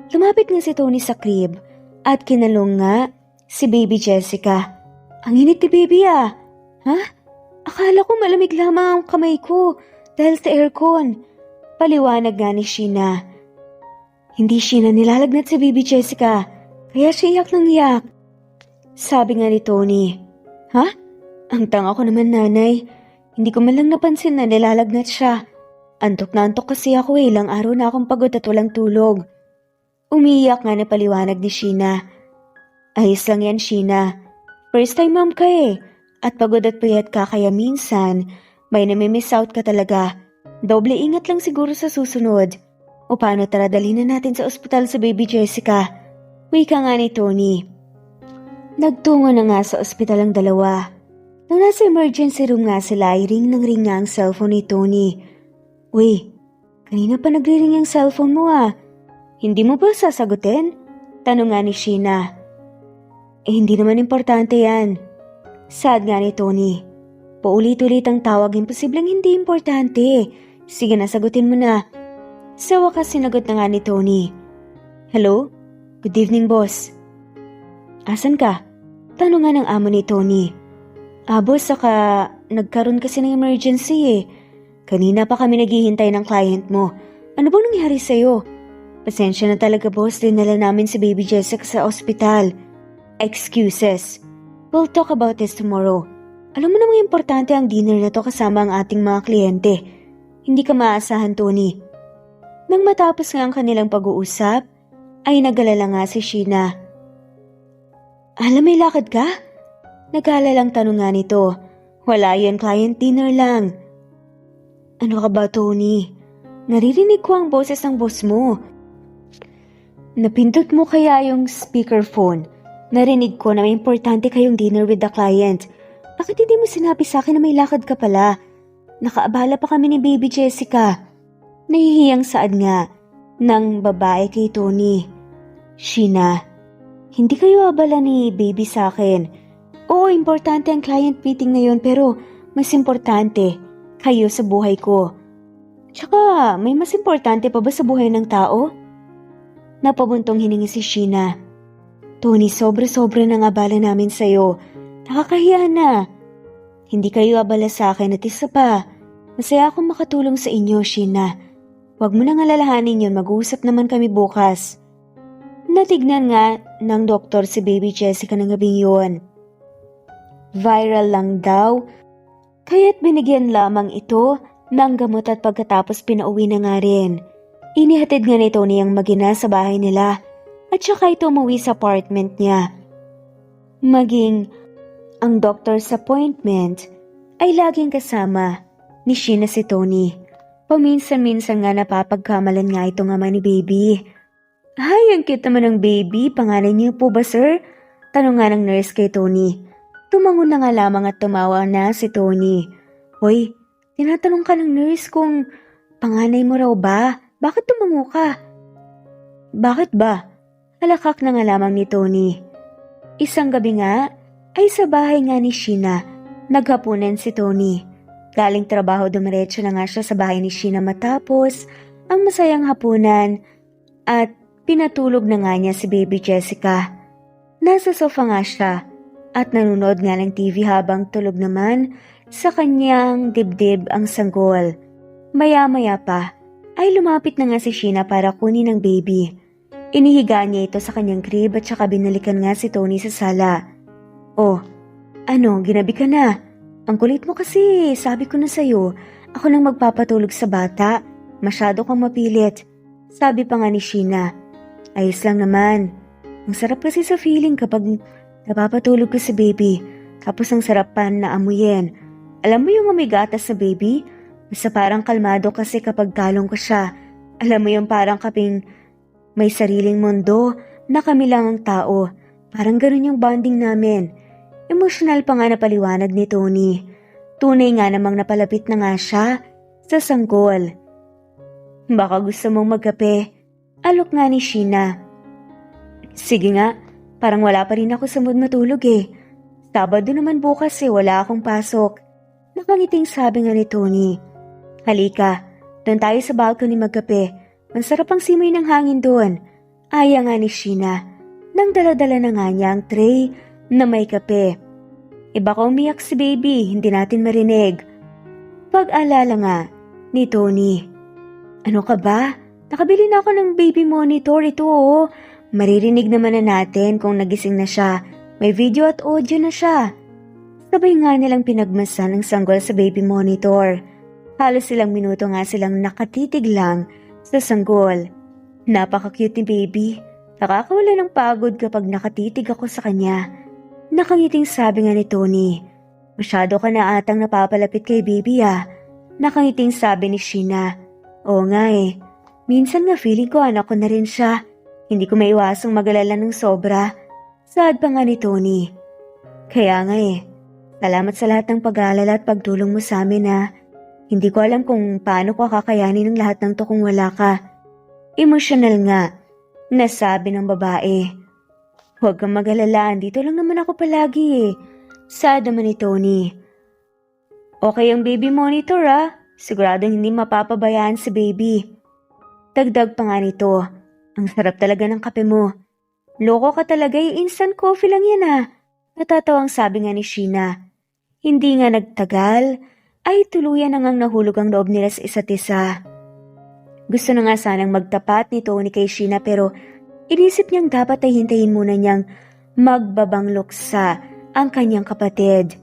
Lumapit nga si Tony sa crib at kinalong nga si baby Jessica. Ang init ni baby ah. Ha? Akala ko malamig lamang ang kamay ko dahil sa aircon. Paliwanag nga ni Sheena. Hindi Sheena nilalagnat si baby Jessica, kaya siya iyak ng iyak. Sabi nga ni Tony. Ha? Ang tanga ko naman nanay. Hindi ko man lang napansin na nilalagnat siya. Antok na antok kasi ako eh, ilang araw na akong pagod at walang tulog. Umiiyak nga na paliwanag ni Sheena. Ayos lang yan Sheena. First time mom ka eh, at pagod at puyat ka kaya minsan may namimiss out ka talaga. Doble ingat lang siguro sa susunod. O paano tara dalhin na natin sa ospital sa baby Jessica? Wika nga ni Tony. Nagtungo na nga sa ospital ang dalawa. Nang nasa emergency room nga sila ay ring nga ang cellphone ni Tony. Uy, kanina pa nagre-ring ang cellphone mo ah. Hindi mo ba sasagutin? Tanong nga ni Sheena. Eh hindi naman importante yan. Sad nga ni Tony. Paulit-ulit ang tawag, imposibleng hindi importante. Sige na, sagutin mo na. Sa wakas sinagot na nga ni Tony. Hello? Good evening, boss. Asan ka? Tanong nga ng amo ni Tony. Boss, saka nagkaroon kasi ng emergency eh. Kanina pa kami naghihintay ng client mo. Ano bang nangyari sa'yo? Pasensya na talaga boss, dinala namin si baby Jessica sa ospital. Excuses. We'll talk about this tomorrow. Alam mo namang importante ang dinner na to kasama ang ating mga kliyente. Hindi ka maaasahan, Tony. Nang matapos nga ang kanilang pag-uusap, ay nagalala nga si Sheena. Alam, may lakad ka? Nag-aalalang tanong nga nito. Wala yan, client dinner lang. Ano ka ba, Tony? Naririnig ko ang boses ng boss mo. Napindot mo kaya yung speakerphone? Narinig ko na may importante kayong dinner with the client. Bakit hindi mo sinabi sa akin na may lakad ka pala? Nakaabala pa kami ni baby Jessica. Nahihiyang saad nga ng babae kay Tony. Sheena, hindi kayo abala ni baby sa akin. Oo, importante ang client meeting ngayon pero mas importante kayo sa buhay ko. Tsaka, may mas importante pa ba sa buhay ng tao? Napabuntong hiningi si Sheena. Tony, sobra-sobra ng abala namin sa'yo. Nakakahiya na. Hindi kayo abala sa akin at isa pa. Masaya akong makatulong sa inyo, Sheena. Huwag mo nang alalahanin yun, mag-uusap naman kami bukas. Natignan nga ng doktor si baby Jessica ng gabing yun. Viral lang daw, kaya't binigyan lamang ito ng gamot at pagkatapos pinauwi na nga rin. Inihatid nga ni Tony ang mag-ina sa bahay nila at saka ito umuwi sa apartment niya. Maging ang doctor's appointment ay laging kasama ni Sheena si Tony. Paminsan-minsan nga napapagkamalan nga itong ama ni baby. Ay, ang cute naman ng baby. Pangalan niyo po ba, sir? Tanong nga ng nurse kay Tony. Tumangon na nga lamang at tumawa na si Tony. Hoy, tinatanong ka ng nurse kung panganay mo raw ba? Bakit tumango ka? Bakit ba? Halakak na nga lamang ni Tony. Isang gabi nga, ay sa bahay nga ni Sheena, naghapunan si Tony. Galing trabaho dumiretso na nga siya sa bahay ni Sheena matapos ang masayang hapunan at Pinatulog na nga niya si baby Jessica. Nasa sofa nga siya at nanonood nga ng TV habang tulog naman sa kanyang dibdib ang sanggol. Maya-maya pa ay lumapit na nga si Sheena para kunin ang baby. Inihiga niya ito sa kanyang crib at saka binalikan nga si Tony sa sala. "Oh, ano, ginabi ka na? Ang kulit mo kasi, sabi ko na sa'yo, ako nang magpapatulog sa bata. Masyado kang mapilit." Sabi pa nga ni Sheena. "Ayos lang naman. Ang sarap kasi sa feeling kapag napapatulog ko si baby. Tapos ang sarap pa na amuyin. Alam mo yung amoy gatas sa baby? Basta parang kalmado kasi kapag kalong ko siya. Alam mo yung parang kaping may sariling mundo na kami lang ang tao. Parang ganun yung bonding namin." Emosyonal pa nga na paliwanag ni Tony. Tunay nga namang napalapit na nga siya sa sanggol. "Baka gusto mong magkape?" Alok nga ni Sheena. "Sige nga, parang wala pa rin ako sa mood matulog eh. Sabado naman bukas eh, wala akong pasok." Nakangiting sabi nga ni Tony. "Halika, doon tayo sa balcony magkape. Ang sarap ang simoy ng hangin doon." Aya nga ni Sheena. Nang dala-dala na nga niya ang tray na may kape. Baka umiyak si baby, hindi natin marinig. Pag-alala nga ni Tony. "Ano ka ba? Nakabili na ako ng baby monitor, ito oh. Maririnig naman na natin kung nagising na siya. May video at audio na siya." Sabay nga nilang pinagmasan ang sanggol sa baby monitor. Halos ilang minuto nga silang nakatitig lang sa sanggol. Napaka-cute ni baby. Nakakawala ng pagod kapag nakatitig ako sa kanya. Nakangiting sabi nga ni Tony. "Masyado ka na atang napapalapit kay baby ah." Nakangiting sabi ni Sheena. "Oo nga eh. Minsan nga feeling ko anak ko na rin siya. Hindi ko maiwasang mag-alala ng sobra." Saad pa nga ni Tony. "Kaya nga eh. Salamat sa lahat ng pag-aalala at pagtulong mo sa amin ah. Hindi ko alam kung paano ko kakayanin ng lahat ng to kung wala ka." Emosyonal nga, nasabi ng babae. "Huwag kang mag-alala, dito lang naman ako palagi eh." Saad naman ni Tony. "Okay ang baby monitor ah. Siguradong hindi mapapabayaan si baby." Dagdag pa nga nito. "Ang sarap talaga ng kape mo. Loko ka talaga, yung instant coffee lang yan ah." Natatawang sabi nga ni Sheena. Hindi nga nagtagal, ay tuluyan na ngang nahulog ang loob nila sa isa't isa. Gusto na nga sanang magtapat ni Tony kay Sheena pero inisip niyang dapat ay hintayin muna niyang magbabang luksa ang kanyang kapatid.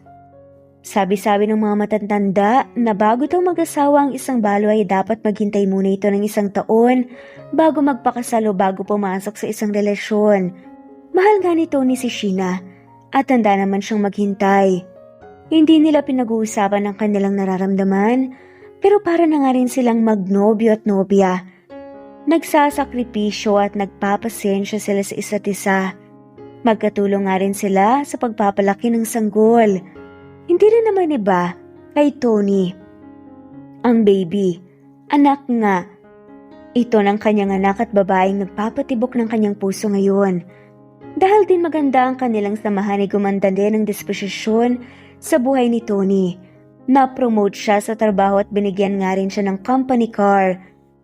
Sabi-sabi ng mga matatanda na bago daw mag-asawa ang isang balo ay dapat maghintay muna ito ng 1 taon bago magpakasal o bago pumasok sa isang relasyon. Mahal nga ni Tony si Sheena at handa naman siyang maghintay. Hindi nila pinag-uusapan ang kanilang nararamdaman pero para na nga rin silang magnobyo at nobya. Nagsasakripisyo at nagpapasensya sila sa isa't isa. Magkatulong nga rin sila sa pagpapalaki ng sanggol. Hindi rin naman iba kay Tony. Ang baby, anak nga. Ito ng kanyang anak at babaeng nagpapatibok ng kanyang puso ngayon. Dahil din maganda ang kanilang samahan ay gumanda din ang disposisyon sa buhay ni Tony. Na-promote siya sa trabaho at binigyan nga rin siya ng company car.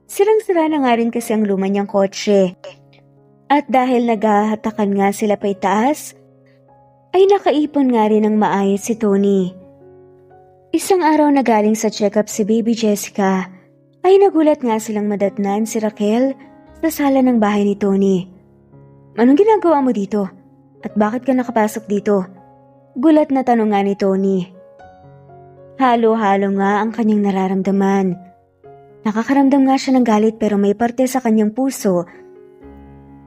Sirang-sira na nga rin kasi ang luma niyang kotse. At dahil naghahatakan nga sila pa itaas, ay nakaipon nga rin ng maayos si Tony. Isang araw na galing sa check-up si baby Jessica, ay nagulat nga silang madatnan si Raquel sa sala ng bahay ni Tony. "Anong ginagawa mo dito? At bakit ka nakapasok dito?" Gulat na tanong nga ni Tony. Halo-halo nga ang kanyang nararamdaman. Nakakaramdam nga siya ng galit pero may parte sa kanyang puso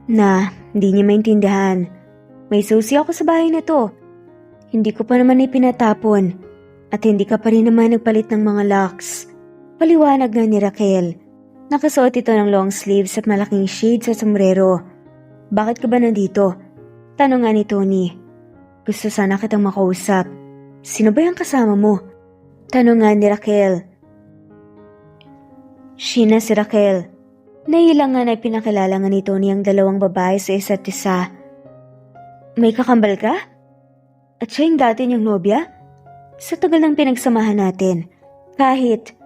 na hindi niya maintindihan. "May susi ako sa bahay na to. Hindi ko pa naman ipinatapon at hindi ka pa rin naman nagpalit ng mga locks." Paliwanag nga ni Raquel. Nakasuot ito ng long sleeves at malaking shades sa sombrero. "Bakit ka ba nandito?" Tanong nga ni Tony. "Gusto sana kitang makausap." "Sino ba yung kasama mo?" Tanong nga ni Raquel. Sheena si Raquel. Nailang nga na pinakilala nga ni Tony ang dalawang babae sa isa't isa. "May kakambal ka? At siya yung dati niyang nobya? Sa tagal ng pinagsamahan natin, kahit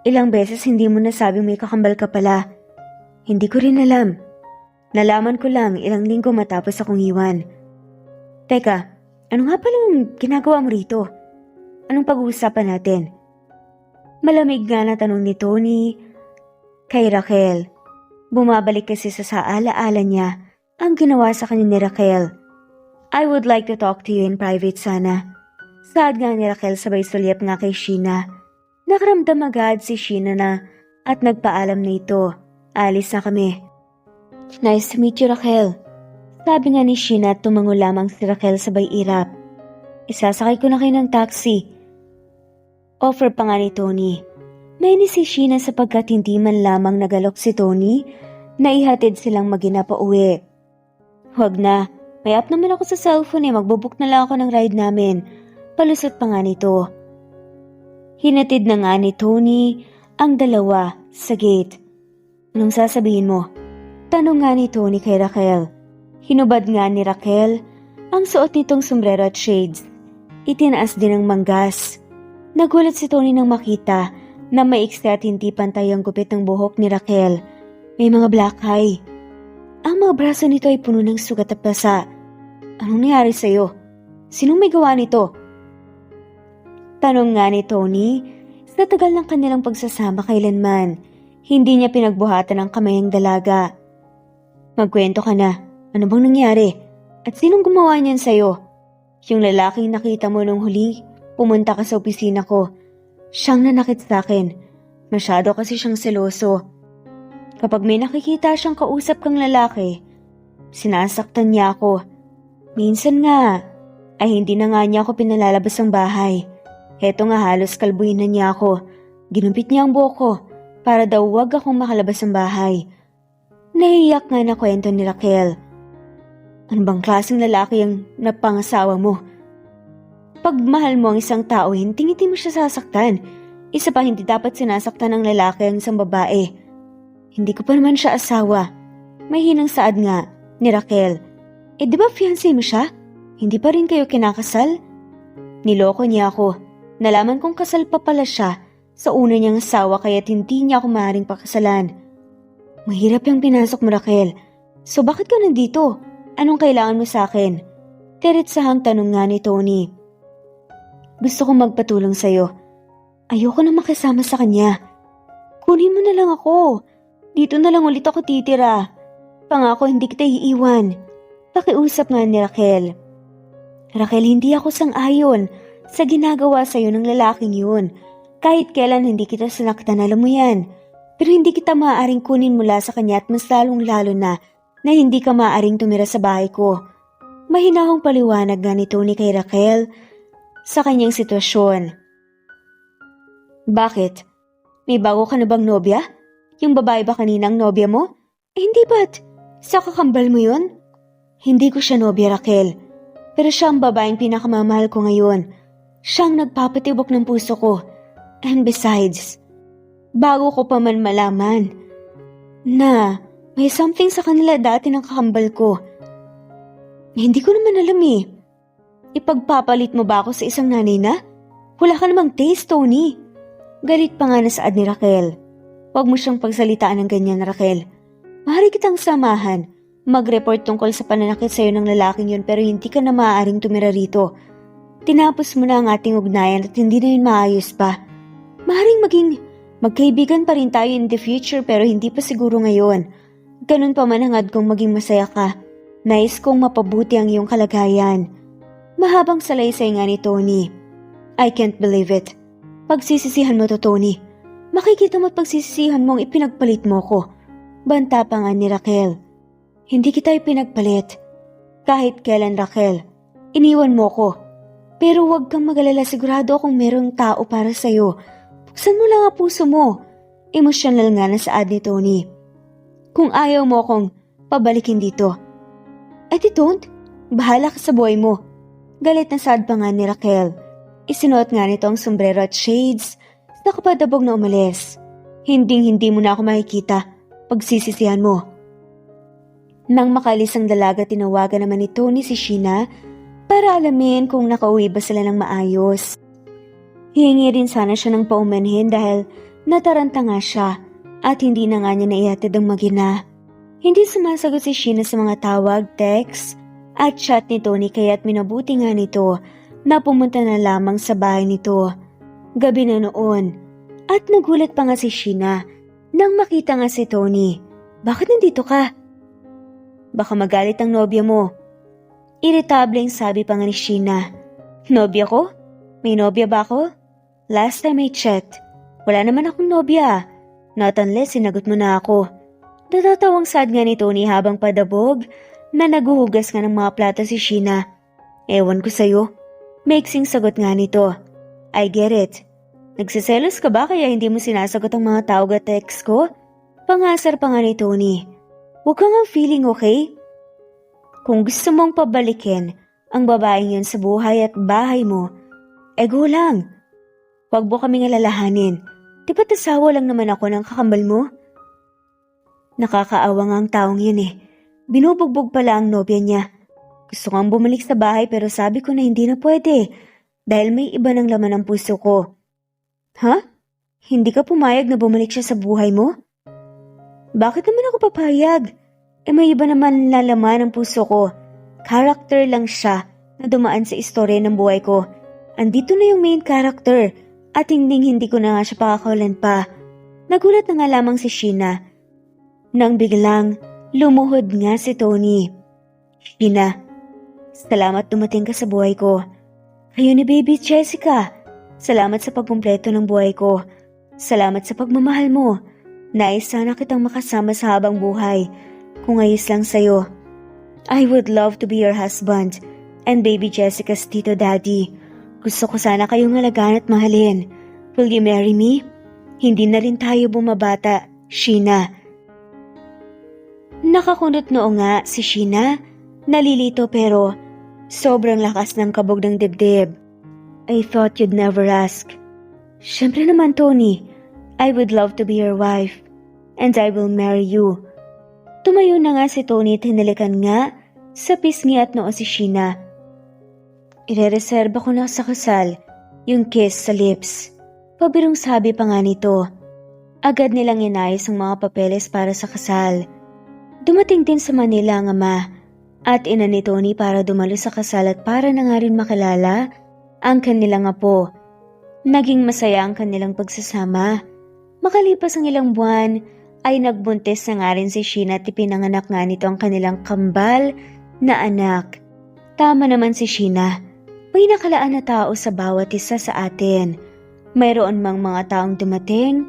ilang beses hindi mo nasabing may kakambal ka pala. Hindi ko rin alam. Nalaman ko lang ilang linggo matapos akong iwan. Teka, ano nga palang ginagawa mo rito? Anong pag-uusapan natin? Malamig nga na tanong ni Tony kay Raquel. Bumabalik kasi sa alaala niya ang ginawa sa kanya ni Raquel. I would like to talk to you in private sana. Saad nga ni Raquel sabay sulyap nga kay Sheena. Nakaramdam agad si Sheena na at nagpaalam na ito. Alis na kami. Nice to meet you, Raquel. Sabi nga ni Sheena at tumango lamang si Raquel sabay irap. Isasakay ko na kayo ng taxi. Offer pa nga ni Tony. Nainis si Sheena sapagkat hindi man lamang nagalok si Tony na ihatid silang mag-ina pa uwi. Huwag na. May app naman ako sa cellphone magbubook na lang ako ng ride namin. Palusot pa nga nito. Hinatid na nga ni Tony ang dalawa sa gate. Anong sasabihin mo? Tanong nga ni Tony kay Raquel. Hinubad nga ni Raquel ang suot nitong sombrero at shades. Itinaas din ang manggas. Nagulat si Tony nang makita na maiksi at hindi pantay ang gupit ng buhok ni Raquel. May mga black eye. Ang mga braso nito ay puno ng sugat at pasa. Anong nangyari sa'yo? Sinong may gawa nito? Tanong nga ni Tony, sa tagal ng kanilang pagsasama kailanman, hindi niya pinagbuhatan ang kamay ang dalaga. Magkwento ka na. Ano bang nangyari? At sinong gumawa niyan sa'yo? Yung lalaking nakita mo nung huli, pumunta ka sa opisina ko. Siyang nanakit sa akin. Masyado kasi siyang seloso. Kapag may nakikita siyang kausap kang lalaki, sinasaktan niya ako. Minsan nga, ay hindi na nga niya ako pinalalabas ng bahay. Heto nga halos kalbuhin na niya ako. Ginumpit niya ang buhok ko para daw wag akong makalabas ng bahay. Naiiyak nga na kwento ni Raquel. Ano bang klaseng lalaki ang napangasawa mo? Pag mahal mo ang isang tao, hindi mo siya sasaktan. Isa pa hindi dapat sinasaktan ng lalaki ang isang babae. Hindi ko pa naman siya asawa. May hinang saad nga ni Raquel. Di ba fiancé mo siya? Hindi pa rin kayo kinakasal? Niloko niya ako. Nalaman kong kasal pa pala siya sa una niyang asawa kaya't hindi niya ako maaaring pakasalan. Mahirap yung pinasok mo, Raquel. So bakit ka nandito? Anong kailangan mo sa akin? Diretsahang tanong nga ni Tony. Gusto kong magpatulong sa'yo. Ayoko na makisama sa kanya. Kunin mo na lang ako. Dito na lang ulit ako titira. Pangako hindi kita iiwan. Pakiusap nga ni Raquel. Raquel, hindi ako sang-ayon sa ginagawa sa'yo ng lalaking yun. Kahit kailan hindi kita sinaktan, alam mo yan. Pero hindi kita maaaring kunin mula sa kanya at mas lalong-lalo na hindi ka maaaring tumira sa bahay ko. Mahinahong paliwanag nga ni Tony kay Raquel sa kanyang sitwasyon. Bakit? May bago ka na bang nobya? Yung babae ba kaninang nobya mo? Hindi ba't? Sa kakambal mo yun? Hindi ko siya nobya, Raquel. Pero siya ang babaeng pinakamamahal ko ngayon. Siyang nagpapatibok ng puso ko. And besides, bago ko pa man malaman na may something sa kanila dati ng kakambal ko. Hindi ko naman alam eh. Ipagpapalit mo ba ako sa isang nanay na? Wala ka namang taste, Tony. Galit pa nga na saad ni Raquel. Huwag mo siyang pagsalitaan ng ganyan, Raquel. Maaari kitang samahan. Mag-report tungkol sa pananakit sa'yo ng lalaking yun pero hindi ka na maaaring tumira rito. Tinapos mo na ang ating ugnayan at hindi na yun maayos pa. Maaaring magkaibigan pa rin tayo in the future pero hindi pa siguro ngayon. Ganun pa man hangad kong maging masaya ka. Nais kong mapabuti ang iyong kalagayan. Mahabang salaysay nga ni Tony. I can't believe it. Pagsisisihan mo to, Tony. Makikita mo't pagsisisihan mong ipinagpalit mo ko. Banta pa nga ni Raquel. Hindi kita ipinagpalit. Kahit kailan, Raquel. Iniwan mo ko. Pero huwag kang mag-alala, sigurado akong merong tao para sa'yo. Buksan mo lang ang puso mo. Emosyonal nga na saad ni Tony. Kung ayaw mo akong pabalikin dito. Di don't. Bahala ka sa buhay mo. Galit na saad pa nga ni Raquel. Isinuot nga nito ang sombrero at shades. Nakapadabog na umalis. Hindi mo na ako makikita. Pagsisisihan mo. Nang makalis ang dalaga, tinawagan naman ni Tony si Sheena para alamin kung nakauwi ba sila ng maayos. Hihingi rin sana siya ng paumanhin dahil nataranta nga siya at hindi na nga niya naihatid ang mag-ina. Hindi sumasagot si Sheena sa mga tawag, text, at chat ni Tony kaya't minabuti nga nito na pumunta na lamang sa bahay nito. Gabi na noon at nagulat pa nga si Sheena nang makita nga si Tony. Bakit nandito ka? Baka magalit ang nobya mo. Irritableng sabi pa nga ni Sheena. Nobya ko? May nobya ba ako? Last time I checked, wala naman akong nobya. Not unless sinagot mo na ako. Natatawang sad nga ni Tony habang padabog na naguhugas nga ng mga plato si Sheena. Ewan ko sa'yo. Maiksing sagot nga nito. I get it. Nagsiselos ka ba kaya hindi mo sinasagot ang mga tawag at text ko? Pangasar pa nga ni Tony. Huwag kang ang feeling okay? Kung gusto mong pabalikin ang babaeng yun sa buhay at bahay mo, go lang. Huwag mo kaming alalahanin. Di ba't asawa lang naman ako ng kakambal mo? Nakakaawa nga ang taong yun eh. Binubugbog pala ang nobya niya. Gusto kong bumalik sa bahay pero sabi ko na hindi na pwede dahil may iba ng laman ng puso ko. Ha? Hindi ka pumayag na bumalik siya sa buhay mo? Bakit naman ako papayag? May iba naman lalaman ng puso ko. Character lang siya na dumaan sa istorya ng buhay ko. Andito na yung main character at hindi ko na nga siya pakakawalan pa. Nagulat na nga lamang si Sheena. Nang biglang lumuhod nga si Tony. Sheena, salamat dumating ka sa buhay ko. Kayo ni Baby Jessica. Salamat sa pagkumpleto ng buhay ko. Salamat sa pagmamahal mo. Nais sana kitang makasama sa habang buhay. Kung ayos lang sa'yo. I would love to be your husband and Baby Jessica's Tito Daddy. Gusto ko sana kayong alagaan at mahalin. Will you marry me? Hindi na rin tayo bumabata, Sheena. Nakakunot noo nga si Sheena. Nalilito pero sobrang lakas ng kabog ng dibdib. I thought you'd never ask. Siyempre naman, Tony. I would love to be your wife. And I will marry you. Tumayo na nga si Tony at hinalikan nga sa pisngi at noo si Sheena. Irereserba ko na sa kasal yung kiss sa lips. Pabirong sabi pa nga nito. Agad nilang inayos ang mga papeles para sa kasal. Dumating din sa Manila ang ama at ina ni Tony para dumalo sa kasal at para na nga rin makilala ang kanilang apo. Naging masaya ang kanilang pagsasama. Makalipas ang ilang buwan ay nagbuntis na nga rin si Sheena at ipinanganak nga nito ang kanilang kambal na anak. Tama naman si Sheena. May nakalaan na tao sa bawat isa sa atin. Mayroon mang mga taong dumating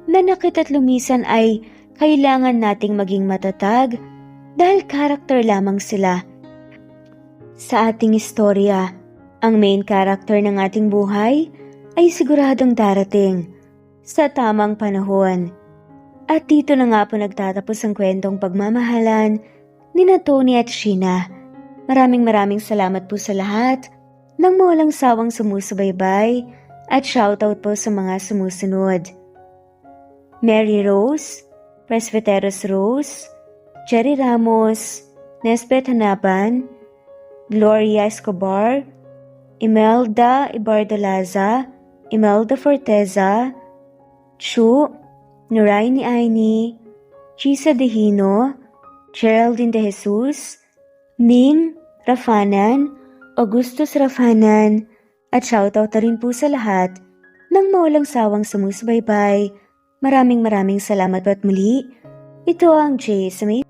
na nakit at lumisan ay kailangan nating maging matatag dahil karakter lamang sila. Sa ating istorya, ang main character ng ating buhay ay siguradong darating sa tamang panahon. At dito na nga po nagtatapos ang kwentong pagmamahalan ni Tony at Sheena. Maraming salamat po sa lahat ng walang sawang sumusubaybay at shoutout po sa mga sumusunod. Mary Rose, Presbyteros Rose, Jerry Ramos, Nesbeth Hanapan, Gloria Escobar, Imelda Ibardolaza, Imelda Forteza, Chu, Noraini Aini, Chisa Dehino, Geraldine De Jesus, Ning Rafanan, Augustus Rafanan, at shoutout na rin po sa lahat ng mawalang sawang sumusubaybay. Maraming salamat at muli. Ito ang J sa may